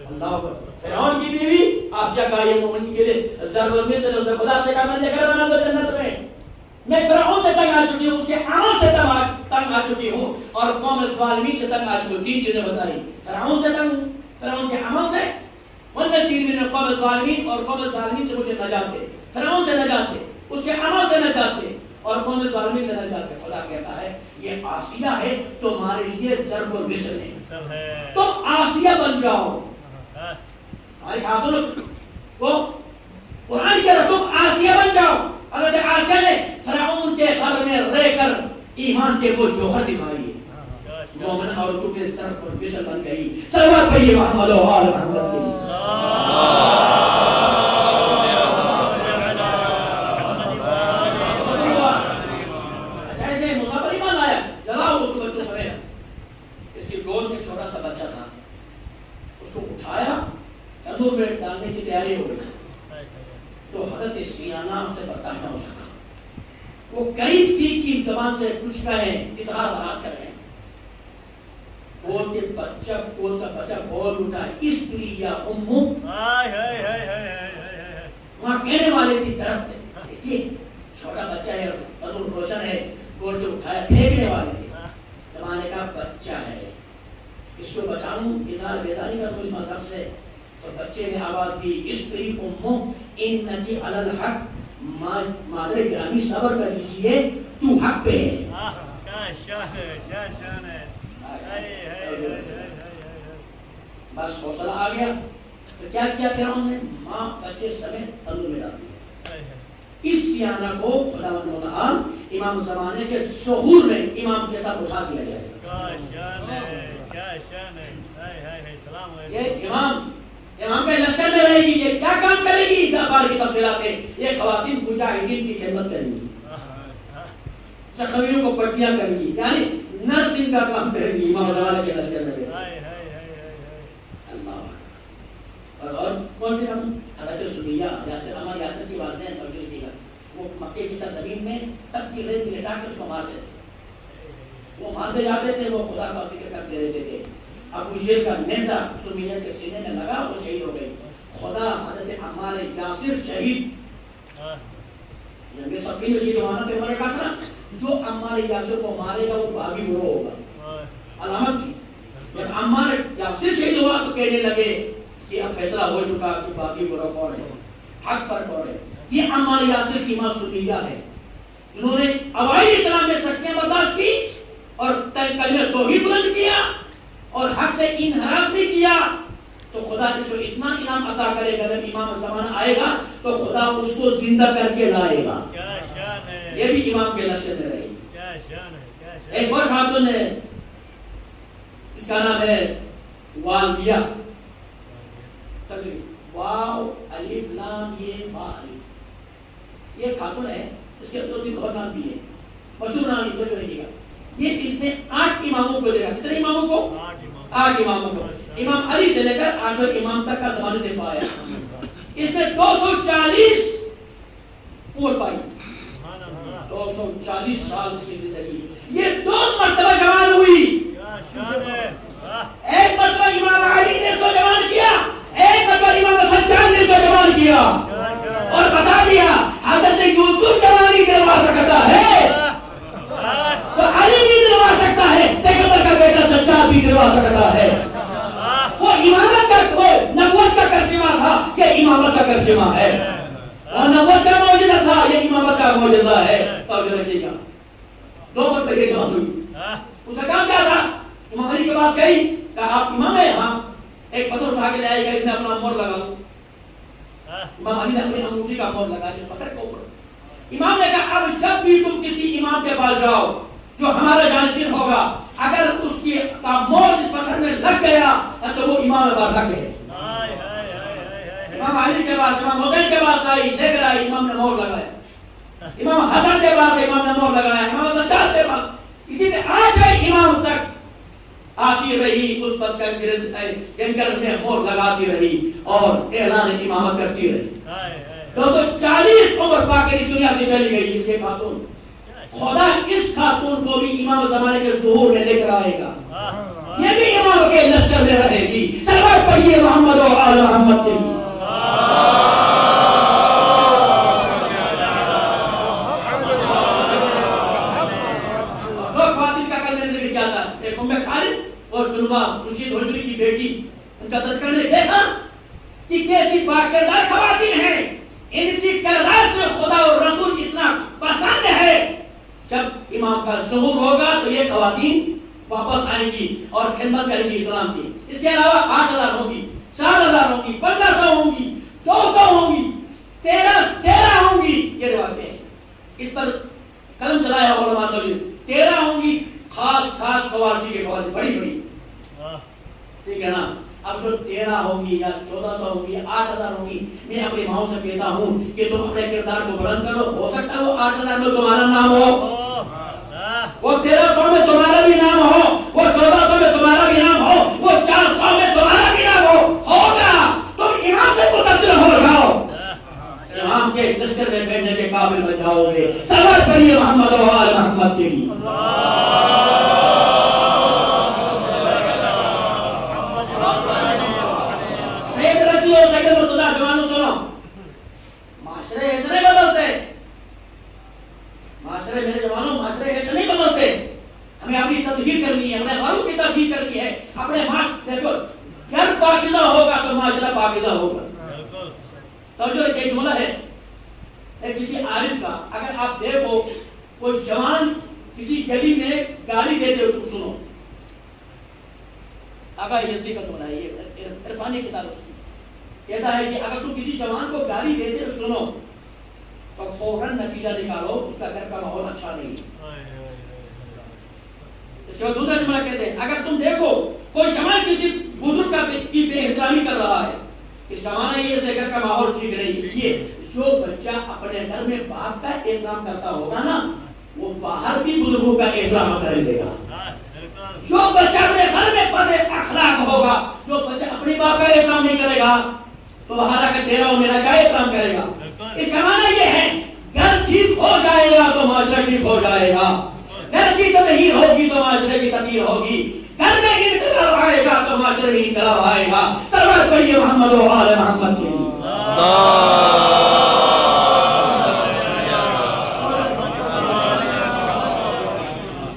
اللہ اکبر. فرعون کی بیوی آسیہ کا یہ مومن کے لیے ضرب المثل, اس نے خدا سے کہا میں گھر بنا دو جنت میں. میں فرعون سے تنگ آ چکی ہوں, اس کے عمل سے تنگ آ چکی ہوں, اور قوم ظالمین سے تنگ آ چکی ہوں. 3 چیزیں بتائی. فرعون سے تنگ, فرعون کے عمل سے, ورنہ 3 دن قوم ظالمین, اور قوم ظالمین سے مجھے نجات دے. فرعون سے نجات دے, اس کے عمل سے نجات دے, اور قوم ظالمین سے نجات دے. خدا کہتا ہے یہ آسیہ ہے تمہارے لیے ضرب المثل ہے, تم آسیہ بن جاؤ. ہماری خاتون کو قرآن کہہ رہا تم آسیہ بن جاؤ. حضرت آسیہ نے فرعون کے گھر میں رہ کر ایمان کے وہ جوہر دکھائی, مومن عورتوں کے سر پر مثل بن گئی. سلوات پڑھیے محمد و آل محمد کے لیے. اچھا ہے مسافر ایمان آیا, جلاؤ اس کو بچوں سمیت. اس کی گود میں چھوٹا سا بچہ تھا, اس کو اٹھایا, تندور میں ڈالنے کی تیاری ہو گئی. تو حضرت سیانہ سے برداشت نہ ہو سکا. وہ قریب تھی کہ زبان سے کچھ کہیں, اظہار برات کریں. بول کے بچہ, بول کا بچہ بول اٹھا, اس بری یا امو. وہاں کہنے والے کی طرف تھے, دیکھیے چھوٹا بچہ ہے, تندور روشن ہے, بول کے اٹھایا, پھینکنے والے تھے. زمانے کا بچہ ہے, اس کو بچاؤں, اظہار بیزاری کا کوئی مذہب سے. تو بچے نے آواز دی, استری امو انکی علی الحق, مادر گرامی صبر کر لیجئے, تو حق پہ ہے. کیا شان ہے, کیا شان ہے. بس حوصلہ آ گیا. تو کیا کیا فرعون نے, ماں بچے سمیت تندور میں ڈال دیا. اس سیانہ کو خداوند متعال امام زمانے کے ظہور میں امام کے ساتھ اٹھا دیا جائے. کیا شان ہے, کیا شان ہے. سلام علیکم. یہ امام کے لشکر میں رہے گی, یہ کیا کام کرے گی, بار کی تفصیلات ہیں. یہ خواتین مجاہدین کی خدمت کریں گی, زخمیوں کو پٹیاں کریں گی, یعنی نرسنگ کا کام کریں گی امام زمانے کے لشکر میں. اللہ. اور کون سے ہم حضرت سمیہ یاسر, ہمارے یاسر کی والدین توجہ دیجیے گا, وہ مکے کی سرزمین میں تب کی ریت لٹا کے اس کو مارتے تھے. وہ مارتے جاتے تھے, وہ خدا کا ذکر کرتے رہتے تھے. ابو جہل کا نیزہ سمیہ کے سینے میں لگا, وہ شہید ہو گئی. خدا حضرت عمار یاسر شہید یہ سب کی شہید ہونا تو ہمارے کہا تھا جو عمار یاسر کو مارے گا وہ باغی گروہ ہوگا علامت کی. جب عمار یاسر شہید ہوا تو کہنے لگے کہ اب فیصلہ ہو چکا کہ باقی گروہ کون ہے, حق پر کون ہے. یہ عمار یاسر کی ماں سمیہ ہے جنہوں نے اوائل اسلام میں سختیاں برداشت کی اور کلمہ توحید بلند کیا اور حق سے انحراف نہیں کیا. تو خدا اس کو اتنا انعام عطا کرے گا, جب امام زمانہ آئے گا تو خدا اس کو زندہ کر کے لائے گا. یہ بھی امام کے لشکر میں رہی. ایک اور خاتون ہے, اس کا نام ہے والدیہ, واو الف لام یہ با الف. یہ خاتون ہے, اس کے دو تین اور نام بھی ہیں, مشہور نام یہ تو رہیے گا. یہ اس نے 8 اماموں کو دیکھا. کتنے اماموں کو؟ 8 اماموں کو. امام علی سے لے کر 8 امام تک کا زمانہ دیکھ پایا. اس نے 240 عمر پائی, 240 سال اس کی زندگی. یہ 2 مرتبہ جوان ہوئی. ایک مرتبہ امام علی نے اس کو جوان کیا, ایک مرتبہ امام سجاد نے اس کو جوان کیا اور بتا دیا حضرت یوسف جوانی دلوا سکتا ہے تو علی بھی دلوا سکتا ہے, پیغمبر کا بیٹا سجاد بھی دلوا سکتا ہے. وہ امامت کا, وہ نبوت کا کرشمہ تھا, یہ امامت کا کرشمہ ہے. اور نبوت کا معجزہ تھا, یہ امامت کا معجزہ ہے. توجہ رکھیے گا. 2 مرتبہ یہ جوان ہوئی. اس کا کام کیا تھا؟ امام علی کے پاس گئی, کہا آپ امام ہیں؟ ہاں. ایک پتھر اٹھا کے لے آئے گا, اس نے اپنا مہر لگا دو. امام علی نے اپنی انگوٹھی کا مہر لگا دیا پتھر کے اوپر. امام نے کہا اب جب بھی تم کسی امام کے پاس جاؤ جو ہمارا جانشین ہوگا, اگر اس کی مہر اس پتھر میں لگ گیا تو وہ امام برحق ہے. امام علی کے پاس, امام حسین کے پاس آئی, لے کر آئی, امام نے مہر لگایا. امام حسن کے پاس امام نے مہر لگایا, امام سجاد کے پاس. اسی سے آج بھی امام تک آتی رہی, اس پر کنکر میں مہر لگاتی رہی اور اعلان امامت کرتی رہی. 240 عمر پا کے اس دنیا سے چلی گئی. اس کے خاتون, خدا اس خاتون کو بھی امام زمانے کے ظہور میں لے کر آئے گا. یہ بھی امام کے لشکر میں رہے گی. سلوات پڑھیے محمد و آل محمد کے لیے. خورشید حجری کی بیٹی, ان کا تذکرہ نے دیکھا کہ کیسی باکردار خواتین ہیں, ان کی کردار سے خدا اور رسول اتنا پسند ہے. جب امام کا ظہور ہوگا تو یہ خواتین واپس آئیں گی اور خدمت کریں گی اسلام کی. اس کے علاوہ 8000 ہوں گی, 4000 ہوں گی, 1500 ہوں گی, 200 ہوں گی, 13 ہوں گی. یہ روایتیں ہیں, اس پر قلم چلایا علماء نے. 13 ہوں گی خاص کوالٹی کے خواتین, بڑی بڑی, ٹھیک ہے نا. اب جو 13 ہوں گی یا 1400 ہوں گی, 8000 ہوں گی, میں اپنی ماؤں سے کہتا ہوں کہ تم اپنے کردار کو بلند کرو. ہو سکتا ہے وہ 8000 میں تمہارا نام ہو, وہ 1300 میں تمہارا بھی نام ہو, وہ 1400 میں تمہارا بھی نام ہو, وہ 400 میں تمہارا بھی نام ہوگا. تم امام سے متصل ہو جاؤ, امام کے لشکر میں بیٹھنے کے قابل بن جاؤ گے. صلوات پڑھیے محمد و آل محمد کے لیے. معاشرے ایسے نہیں بدلتے, معاشرے میرے جوانوں, معاشرے ایسے نہیں بدلتے. ہمیں اپنی تطہیر کرنی ہے, اپنے گھروں کی تطہیر کرنی ہے. اپنے دیکھو, گھر پاکیزہ ہوگا تو معاشرہ پاکیزہ ہوگا. توجہ ایک جملہ ہے ایک کسی عارف کا, اگر آپ دیکھو کوئی جوان کسی گلی میں گالی دیتے ہو تو سنو. آقا یزدی کا جملہ ہے, یہ عرفانی کتاب اس کی کہتا ہے کہ اگر تم کسی جوان کو گالی دیتے ہو سنو تو فوراً نتیجہ نکالو, اس کا گھر کا ماحول اچھا نہیں ہے. اس کے بعد دوسرا جملہ کہتے ہیں اگر تم دیکھو کوئی جوان کسی بزرگ کی بے احترامی کر رہا ہے, اس کا معنی یہ ہے گھر کا ماحول ٹھیک نہیں. اس لیے جو بچہ اپنے گھر میں باپ کا احترام کرتا ہوگا نا, وہ باہر بھی بزرگوں کا احترام کر لے گا. جو بچہ اپنے گھر میں پڑھے اخلاق ہوگا, جو بچہ اپنی باپ کا احترام نہیں کرے گا تو باہر آ کر تیرا اور میرا کیا احترام کرے گا. اس کا معنی یہ ہے گھر ٹھیک ہو جائے گا تو معاشرہ ٹھیک ہو جائے گا. گھر کی تطہیر ہوگی تو معاشرے کی تطہیر ہوگی. گھر میں انقلاب آئے گا تو معاشرے میں انقلاب آئے گا. سلوات پڑھیے محمد و آل محمد کے لیے.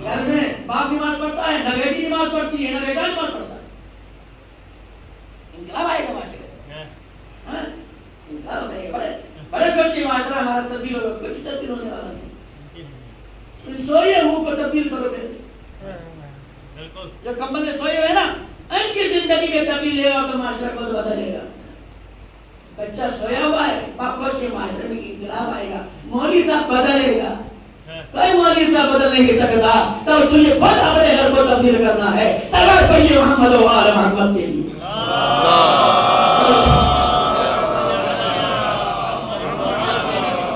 گھر میں باپ نماز پڑھتا ہے نہ بیٹی نماز پڑھتی ہے نہ بیٹا نماز پڑھتا ہے. انقلاب آئے گا معاشرے میں. انقلاب آئے گا. بڑے کچھ معاشرہ ہمارا تبدیل ہوگا. کچھ تبدیل ہونے والا نہیں. تم سوئے ہو کو تبدیل کرو گے. جو کمبل میں سوئے ہوئے نا ان کی زندگی میں تبدیل لے گا تو معاشرہ کو بدلے گا. بچہ سویا ہوا ہے باپ کے معاشرے میں انقلاب آئے گا. مولوی صاحب بدلے گا. کوئی مولوی صاحب بدل نہیں سکتا. تو تجھے خود اپنے گھر کو تبدیل کرنا ہے. سلوات پڑھیے محمد و آل محمد کے لیے.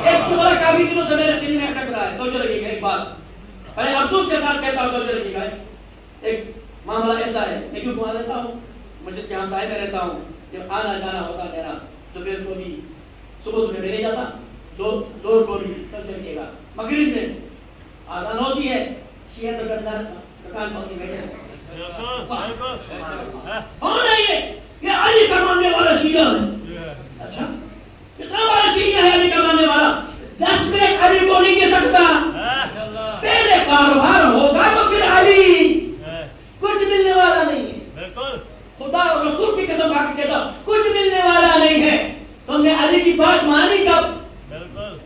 ایک شبہ کافی دنوں سے میرے سینے میں اٹک رہا ہے. توجہ رکھیے گا ایک بات بڑے افسوس کے ساتھ کہتا ہوں. توجہ رکھیے گا. ایک معاملہ ایسا ہے میں کیوں گھما لیتا ہوں. مسجد کے ہمسائے میں رہتا ہوں. جب آنا جانا ہوتا میرا دوپہر کو بھی صبح میں نہیں جاتا. زور کو بھی. توجہ رکھیے گا. مغرب میں آذان ہوتی ہے. شیعہ دکاندار دکان پہ بیٹھے ہیں. کون ہے یہ علی کا ماننے والا شیعہ ہے. اچھا کتنا بڑا شیعہ ہے علی کا ماننے والا. 10 منٹ علی کو نہیں کہہ سکتا. پہلے کاروبار ہوگا تو پھر علی. کچھ ملنے والا نہیں ہے. خدا اور رسول کی قسم کھا کے کہتا کچھ ملنے والا نہیں ہے. تم نے علی کی بات مانی کب؟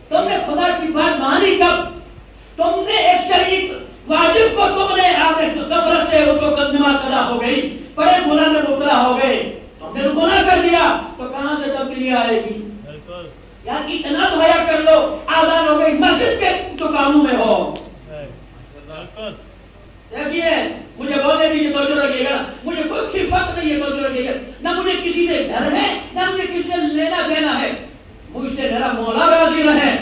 تم نے خدا کی بات مانی کب؟ تم نے ایک شریک واجب کو تم نے غفلت سے اس وقت نماز قضا ہو گئی. بڑے گناہ میں مبتلا ہو گئے. تم نے گناہ کر دیا تو کہاں سے تبدیلی آئے گی؟ یار اتنا تو حیا کر لو. آزان ہو گئی مسجد کے جو کاموں میں ہو. دیکھیے مجھے بولنے کی توجہ رکھیے گا. مجھے کوئی خفت نہیں ہے. توجہ رکھیے گا. نہ مجھے کسی سے ڈر ہے نہ مجھے کسی سے لینا دینا ہے. مجھ سے میرا مولا راضی رہے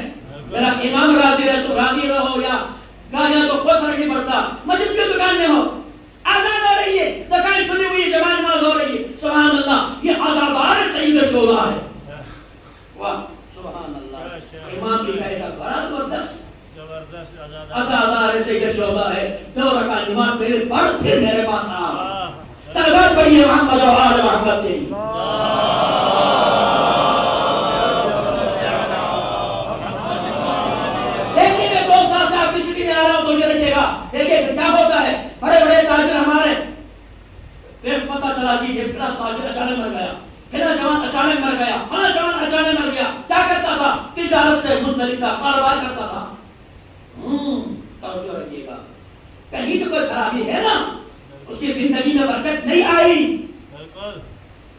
میرا امام راضی رہے تو راضی رہو. یا گانا تو کوئی فرق نہیں پڑتا. مسجد کی دکان میں ہو آزان ہو رہی ہے دکان کھلی ہوئی ہے جماعت نماز ہو رہی ہے. سبحان اللہ یہ آزادار سید شعبہ ہے. واہ سبحان اللہ. امام بھی کہے گا بڑا زبردست آزادار سید شعبہ ہے. 2 رکعت نماز میرے پڑھ پھر میرے پاس آ. سلوات پڑھیے محمد و آل محمد کے لیے. دیکھیے میں 2 سال سے آپ کی سٹی میں آ رہا ہوں. تو یہ رکھیے گا. دیکھیے کیا ہوتا ہے. بڑے بڑے تاجر ہمارے پھر پتہ چلا کہ یہ بڑا تاجر اچانک مر گیا. فلاں جوان اچانک مر گیا. فلاں جوان اچانک مر گیا. کیا کرتا تھا؟ تجارت سے منسلک تھا. کاروبار کرتا تھا. توجہ رکھیے گا. کہیں تو کوئی خرابی ہے نا. اس کی زندگی میں برکت نہیں آئی.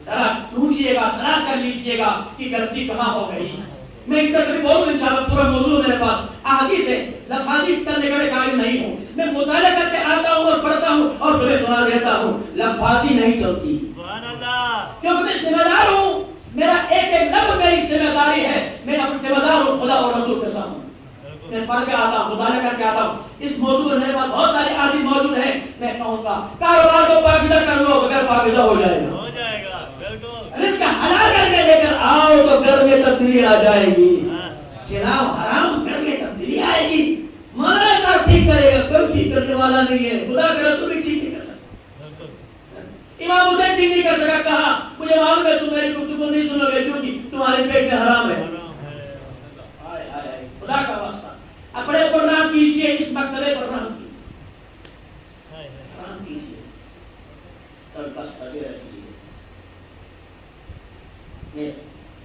ذرا ڈھونڈیے گا تلاش کر لیجیے گا کہ غلطی کہاں ہو گئی. میں اس طرح بہت انشاءاللہ پورا موضوع میرے پاس احادیث ہے. لفاظی کرنے کا میں قائل نہیں ہوں. میں مطالعہ کر کے آتا ہوں اور پڑھتا ہوں اور تمہیں سنا دیتا ہوں. لفاظی نہیں چلتی کیونکہ میں ذمہ دار ہوں. میرا ایک ایک لفظ میری ذمہ داری ہے. میں اپنے ذمہ دار ہوں خدا اور رسول کے سامنے. میں پڑھ کے آتا ہوں مطالعہ کر کے آتا ہوں. اس موضوع میں میرے پاس بہت سارے عادی موجود ہیں. میں کہوں گا کاروبار کو پاکیزہ کر لو تو گھر پاکیزہ ہو جائے گا. رزق حلال کر کے لے کر آؤ تو گھر میں تبدیلی آ جائے گی. شراب حرام گھر میں تبدیلی آئے گی. مولانا صاحب ٹھیک کرے گا کوئی ٹھیک کرنے والا نہیں ہے. خدا کا رسول بھی ٹھیک نہیں کر سکتا. امام حسین ٹھیک نہیں کر سکا. کہا مجھے معلوم ہے تم میری گفتگو نہیں سنو گے کیونکہ تمہارے پیٹ میں حرام ہے. خدا کا واسطہ اپنے اوپر رحم کیجیے. اس مکتبے پر رحم کیجیے. کل بس بجے رکھیے. میں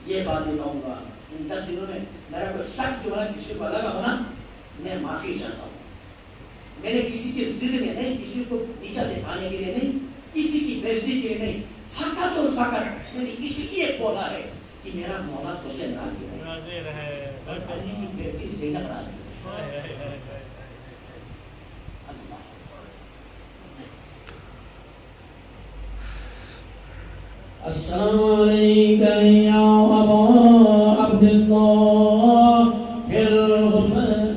یہ بات نہیں کہوں گا. ان 10 دنوں میں میرا کوئی شک جو ہے کسی کو لگا ہونا میں معافی چاہتا ہوں. میں نے کسی کے ضد میں نہیں کسی کو نیچا دکھانے کے لیے نہیں کسی کی بےعزتی کے لیے نہیں. فقط اور فقط میں نے اس لیے بولا ہے کہ میرا مولا تو سے راضی رہے اور علی کی بیٹی زینب راضی رہے. السلام علیکم یا ابا عبداللہ الحسین.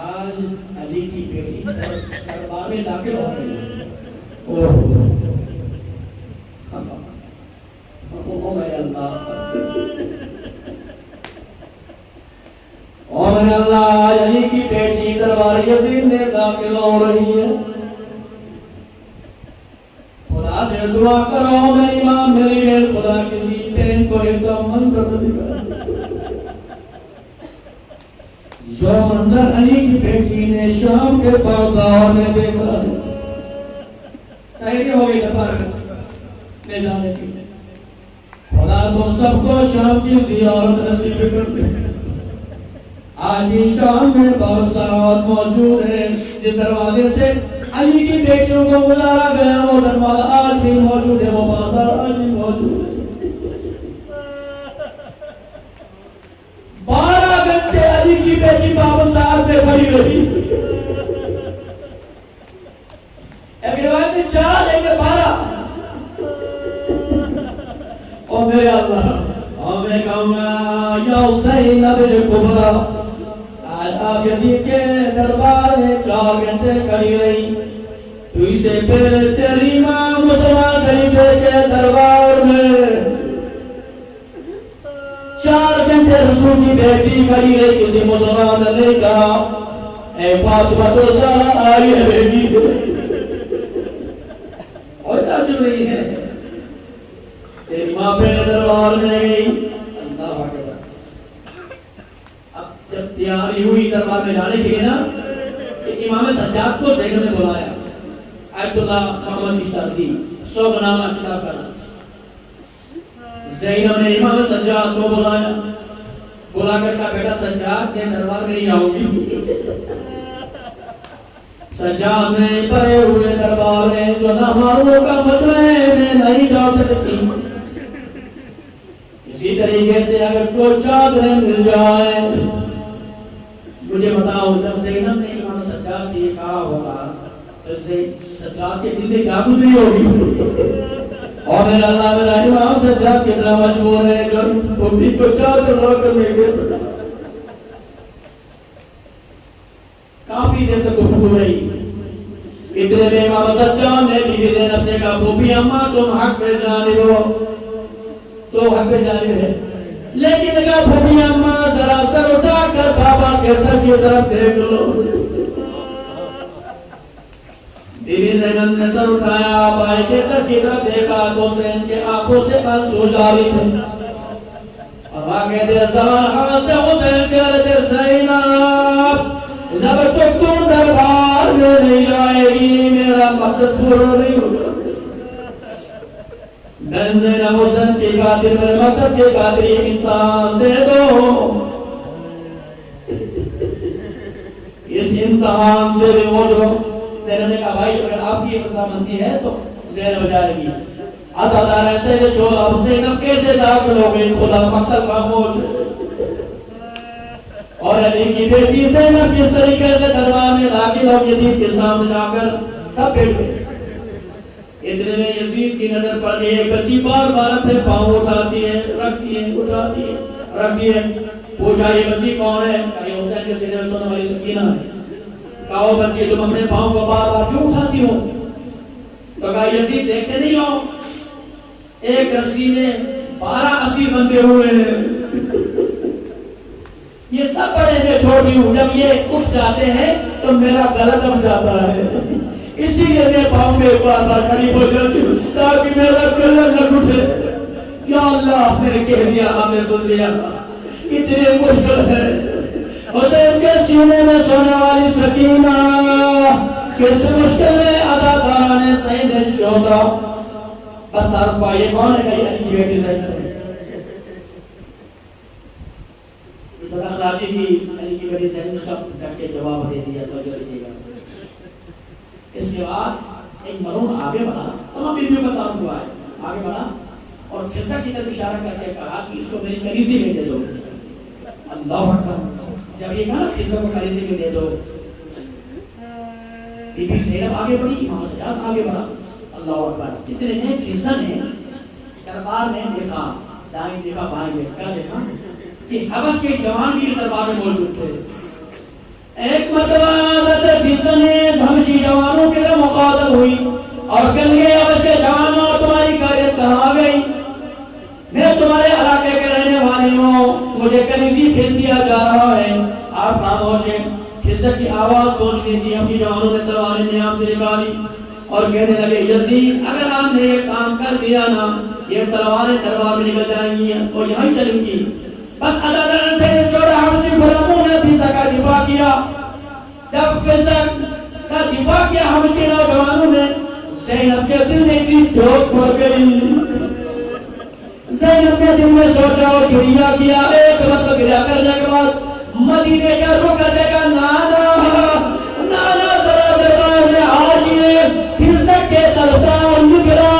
آج علی کی بیٹی دربار میں داخل ہو رہی ہے. اللہ علی کی بیٹی ہماری یزید نے داخل ہو رہی ہے. خدا سے دعا کرو میری ماں میری بہن خدا کسی بہن کو ایسا منظر دکھا. جو منظر علی کی بیٹی نے شام کے بازار میں دیکھا ہے. تیاری ہو گئی دربار میں جانے کی. خدا تم سب کو شام کی زیارت نصیب کر دے. آج بھی شام میں بارسات موجود ہے. جس دروازے سے علی کی بیٹیوں کو گزارا گیا وہ دروازہ آج بھی موجود ہے. وہ بازار آج بھی موجود ہے. 12 گھنٹے علی کی بیٹی بارسات میں کھڑی رہی. ایک روایت میں 4 ایک 12. او میرے اللہ میں کہوں گا یا زینب کبرا آج آپ یزید کے دربار میں 4 گھنٹے کھڑی رہی. تو اسے پھر تیری ماں مسلمان خلیفے کے دربار میں 4 گھنٹے رسول کی بیٹی کھڑی رہی. کسی مسلمان نے کہا اے فاطمہ تو زہرا آئی ہے بیٹی اور کیا چل رہی ہے. تیری ماں پہ دربار میں گئی. اللہ اکبر. اب جب تیاری ہوئی دربار میں جانے کے لیے نا امام سجاد کو زینب نے بلایا. عبداللہ محمد اشتاقی 100 نامہ کتاب کا نام. زینب نے امام سجاد کو بلایا. بلا کر کہا بیٹا سجاد کے دربار میں نہیں آؤں گی. سجاد میں پڑے ہوئے دربار میں جو نامحرموں کا مجمع میں نہیں جا سکتی. اسی طریقے سے اگر کوئی چادریں مل جائے. مجھے بتاؤ جب زینب نے امام سجاد سے یہ کہا ہوگا تو سجاد کے دل میں کیا گزری ہوگی. اور میرا اللہ میرا امام سجاد کتنا مجبور ہے جو پوپی کو چادر لا کر نہیں دے سکتا. کافی دیر تک گفتگو رہی. اتنے میں امام سجاد نے بی بی زینب سے کہا پوپی اماں تم حق پہ جانب ہو تو حق پہ جانب ہے. لیکن کہا پوپی اماں ذرا سر اٹھا کر بابا کے سر کی طرف دیکھ لو. بی بی زینب نے سر اٹھایا بھائی کے سر کی طرف دیکھا تو زین کے آنکھوں سے آنسو جاری تھے. اور وہاں کہتے ہیں زمان حمد سے حسین کہتے زینب جب تک تم دربار میں نہیں جائے گی میرا مقصد پورا نہیں ہوگا. بہن زینب حسین کی خاطر میرے مقصد کے خاطر یہ امتحان دے دو. اس امتحان سے بھی وہ جو زینب نے کہا بھائی اگر آپ کی رضامندی ہے تو زینب جائے گی. عزادار ایسے کہ شور اب زینب کیسے داخل ہو گئی. خدا مقتل خاموش. اور علی کی بیٹی زینب کس طریقے سے دربار میں داخل ہو یزید کے سامنے جا کر سب بیٹھ گئے. اتنے میں یزید کی نظر پڑ گئی. ایک بچی بار بار اپنے پاؤں اٹھاتی ہے رکھتی ہے اٹھاتی ہے رکھتی ہے. پوچھا یہ بچی کون ہے. کہا یہ حسین کے سینے میں سونے والی سکینہ ہے. کہا وہ بچی تم اپنے پاؤں کو بار بار کیوں اٹھاتی ہو. تو کہا یزید دیکھتے نہیں ہو ایک رسی میں 12 اسیر بندے ہوئے ہیں. یہ سب بڑے میں چھوٹی ہوں. جب یہ اٹھ جاتے ہیں تو میرا گلا دب جاتا ہے. اسی لیے میں پاؤں میں بار بار کھڑی ہو جاتی ہوں تاکہ میرا گلا نہ ٹوٹے. یا اللہ میں نے کہہ دیا آپ نے سن لیا. اتنے مشکل ہے. حسین کے سینے میں سونے والی سکینہ کس مشکل میں اداکارہ نے سید شہداء بس تعارف پا. یہ کون ہے. کہیں علی کی بیٹی زینب ہے. اخلاقی کی علی کی بیٹی زینب اس کا ڈٹ کے جواب دے دیا. تو جو دیے گا اس کے بعد ایک مرحوم آگے بڑھا. تمام بیویوں کا تعارف ہوا ہے. آگے بڑھا اور فضا کی طرف اشارہ کر کے کہا کہ اس کو میری کنیزی میں دے دو. اللہ اکبر. جب یہ کہا فضا کو کنیزی میں دے دو بی بی زینب آگے بڑھی. امام سجاد آگے بڑھا. اللہ اکبر. اتنے میں فضا نے دربار میں دیکھا دائیں دیکھا بائیں دیکھا. کیا دیکھا کہ حبش کے جوان بھی دربار میں موجود تھے. ایک مرتبہ حضرت فضا نے حبشی جوانوں کے لیے مخاطب ہوئی اور کہنے لگے حبش کے جوانوں تمہاری خیریت کہاں گئی. میں تمہارے علاقے کے رہنے والی ہوں. مجھے کنیزی پھیر دیا جا رہا ہے. آپ خاموش ہیں. فزق کی آواز پہنچ گئی تھی. اپنی جوانوں نے تلواریں نیام سے نکالی اور کہنے لگے یزید اگر آپ نے یہ کام کر دیا نا یہ تلواریں تلوار میں نکل جائیں گی اور یہاں چلیں گی. بس عدد سے چھوڑا حبشی غلاموں نے فزق کا دفاع کیا. جب فزق کا دفاع کیا حبشی نوجوانوں نے زینب کے دل میں اتنی چوٹ پڑ گئی. زینب کے دل میں سوچا اور گریا کیا. ایک وقت گریا کرنے کے بعد مدینے کا رخ کرنے کا نانا ذرا دربار میں آئیے فزق کے طرفدار نکلا.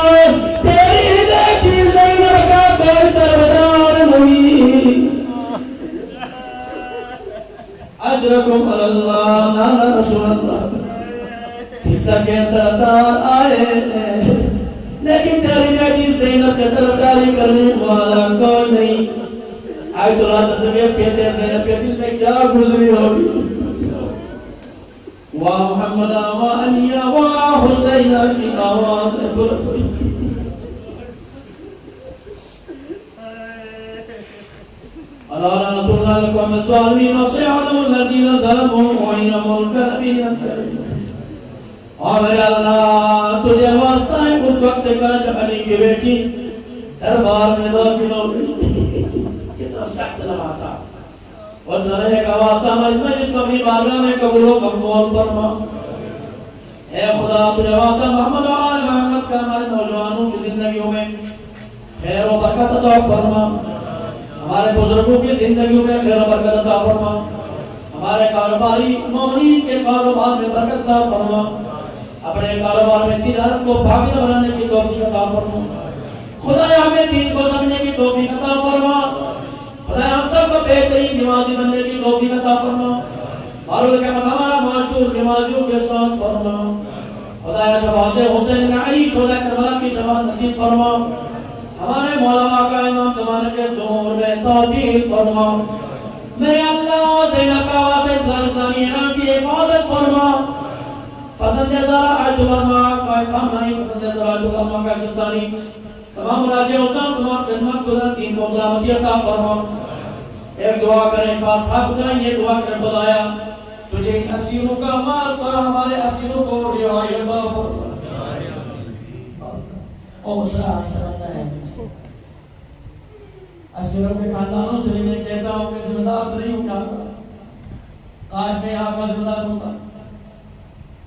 تیری بیٹی زینب کا کوئی طرفدار نہیں. اجرکم اللہ نانا رسول اللہ. فزق کے طرفدار آئے لیکن تیری بیٹی زینب کے طرفداری کرنے والا کوئی نہیں. آیت اللہ تصویر کہتے ہیں زینب کے دل میں کیا گزری ہوگی. وا محمد وا علی وا حسین کی آواز بلند ہوئی. الا لعنۃ اللہ علیکم الظالمین وسيعلم الذين ظلموا اين منكرين. اور میرے اللہ تجھے واسطہ ہے اس وقت کا جب علی کی بیٹی دربار میں داخل ہو گئی. کتنا سخت لمحہ تھا. اور ذرا کا واسطہ مجلس کو اپنی بارگاہ میں قبول و مقبول فرما. اے خدا تجھے واسطہ محمد و آل محمد کا ہمارے نوجوانوں کی زندگیوں میں خیر و برکت عطا فرما. ہمارے بزرگوں کی زندگیوں میں خیر و برکت عطا فرما. ہمارے کاروباری مومنین کے کاروبار میں برکت عطا فرما. اپنے کاروبار میں تجارت کو باقی بنانے کی توفیق عطا فرما. خدایا ہمیں دین کو سمجھنے کی توفیق عطا فرما. خدایا ہم سب کو بہترین نمازی بننے کی توفیق عطا فرما. اور کے ہمارا معشور نمازیوں کے ساتھ فرما. خدایا شفاعت حسین علی شہداء کربلا کی شفاعت نصیب فرما. ہمارے مولا آقا امام زمانے کے ظہور میں توفیق فرما. میرے اللہ زینب کا واسط لرزانی ایران کی حفاظت فرما. فضل زارا آیت اللہ کا خامنائی فضل زارا آیت اللہ کا سلطانی تمام راجع اوزان تمام خدمت گزر دین کو سلامتی عطا فرما. ایک دعا کریں پاس حق جائیں یہ دعا کریں خدایا تجھے اسیروں کا واسطہ ہمارے اسیروں کو رہائی عطا فرما. او مسرح شرطہ ہے اسیروں کے خاندانوں سے میں کہتا ہوں کہ ذمہ دار نہیں ہوں کیا کاش میں یہاں کا ذمہ دار ہوتا.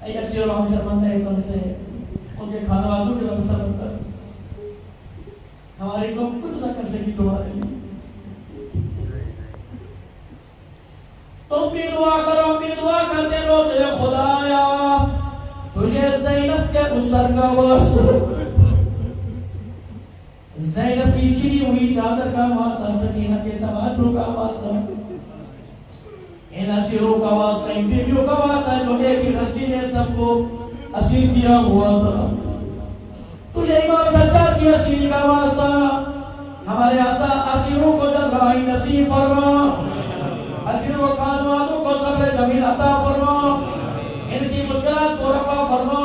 اے اسیروں ہم شرمندہ ہے تم سے ان کے کھانا والوں کے رب سر ہمارے کو کچھ نہ کر سکی تمہارے لیے. تم بھی دعا کرو بھی دعا کرتے رہو کہ خدایا تجھے زینب کے اسر کا واسطہ زینب کی چری ہوئی چادر کا واسطہ سکینہ کے تماچوں کا واسطہ ان اسیروں کا واسطہ ان بیویوں کا واسطہ جو ایک ہی رسی نے سب کو اسیر کیا ہوا تھا. تجھے امام سجاد کی اسیری کا واسطہ ہمارے اسیروں کو جبرائی نصیب فرما. اسیروں کو کھان والوں کو صبر جمیل عطا فرما. ان کی مشکلات کو رفع فرما.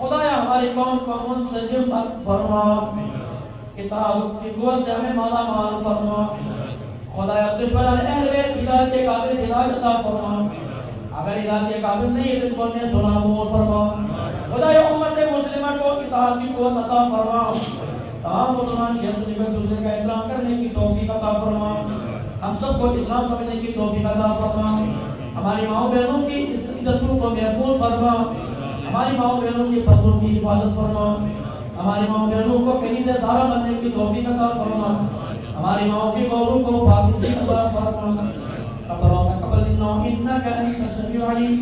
خدایا ہماری قوم کو منسجم فرما. کتاب کی قوت سے ہمیں مالا مال فرما. خدایا دشمنان اہل بیت ہدایت کے قابل ہدایت عطا فرما. اگر ہدایت کے قابل نہیں ہے تو انہیں سنا بول فرما. خدایا امت مسلمہ کو اطاعت کی قوت عطا فرما. تمام مسلمان شیعہ سنی ایک دوسرے کا احترام کرنے کی توفیق عطا فرما. ہم سب کو اسلام سمجھنے کی توفیق عطا فرما. ہماری ماؤں بہنوں کی عزتوں کو محفوظ فرما. ہماری ماؤں بہنوں کی پردوں کی حفاظت فرما. ہماری ماؤں بہنوں کو کنیز زہرا بننے کی توفیق عطا فرما. ہماری ماؤں کی گوروں کو پاکیزگی عطا فرما. ربنا تقبل منا انك انت السميع العليم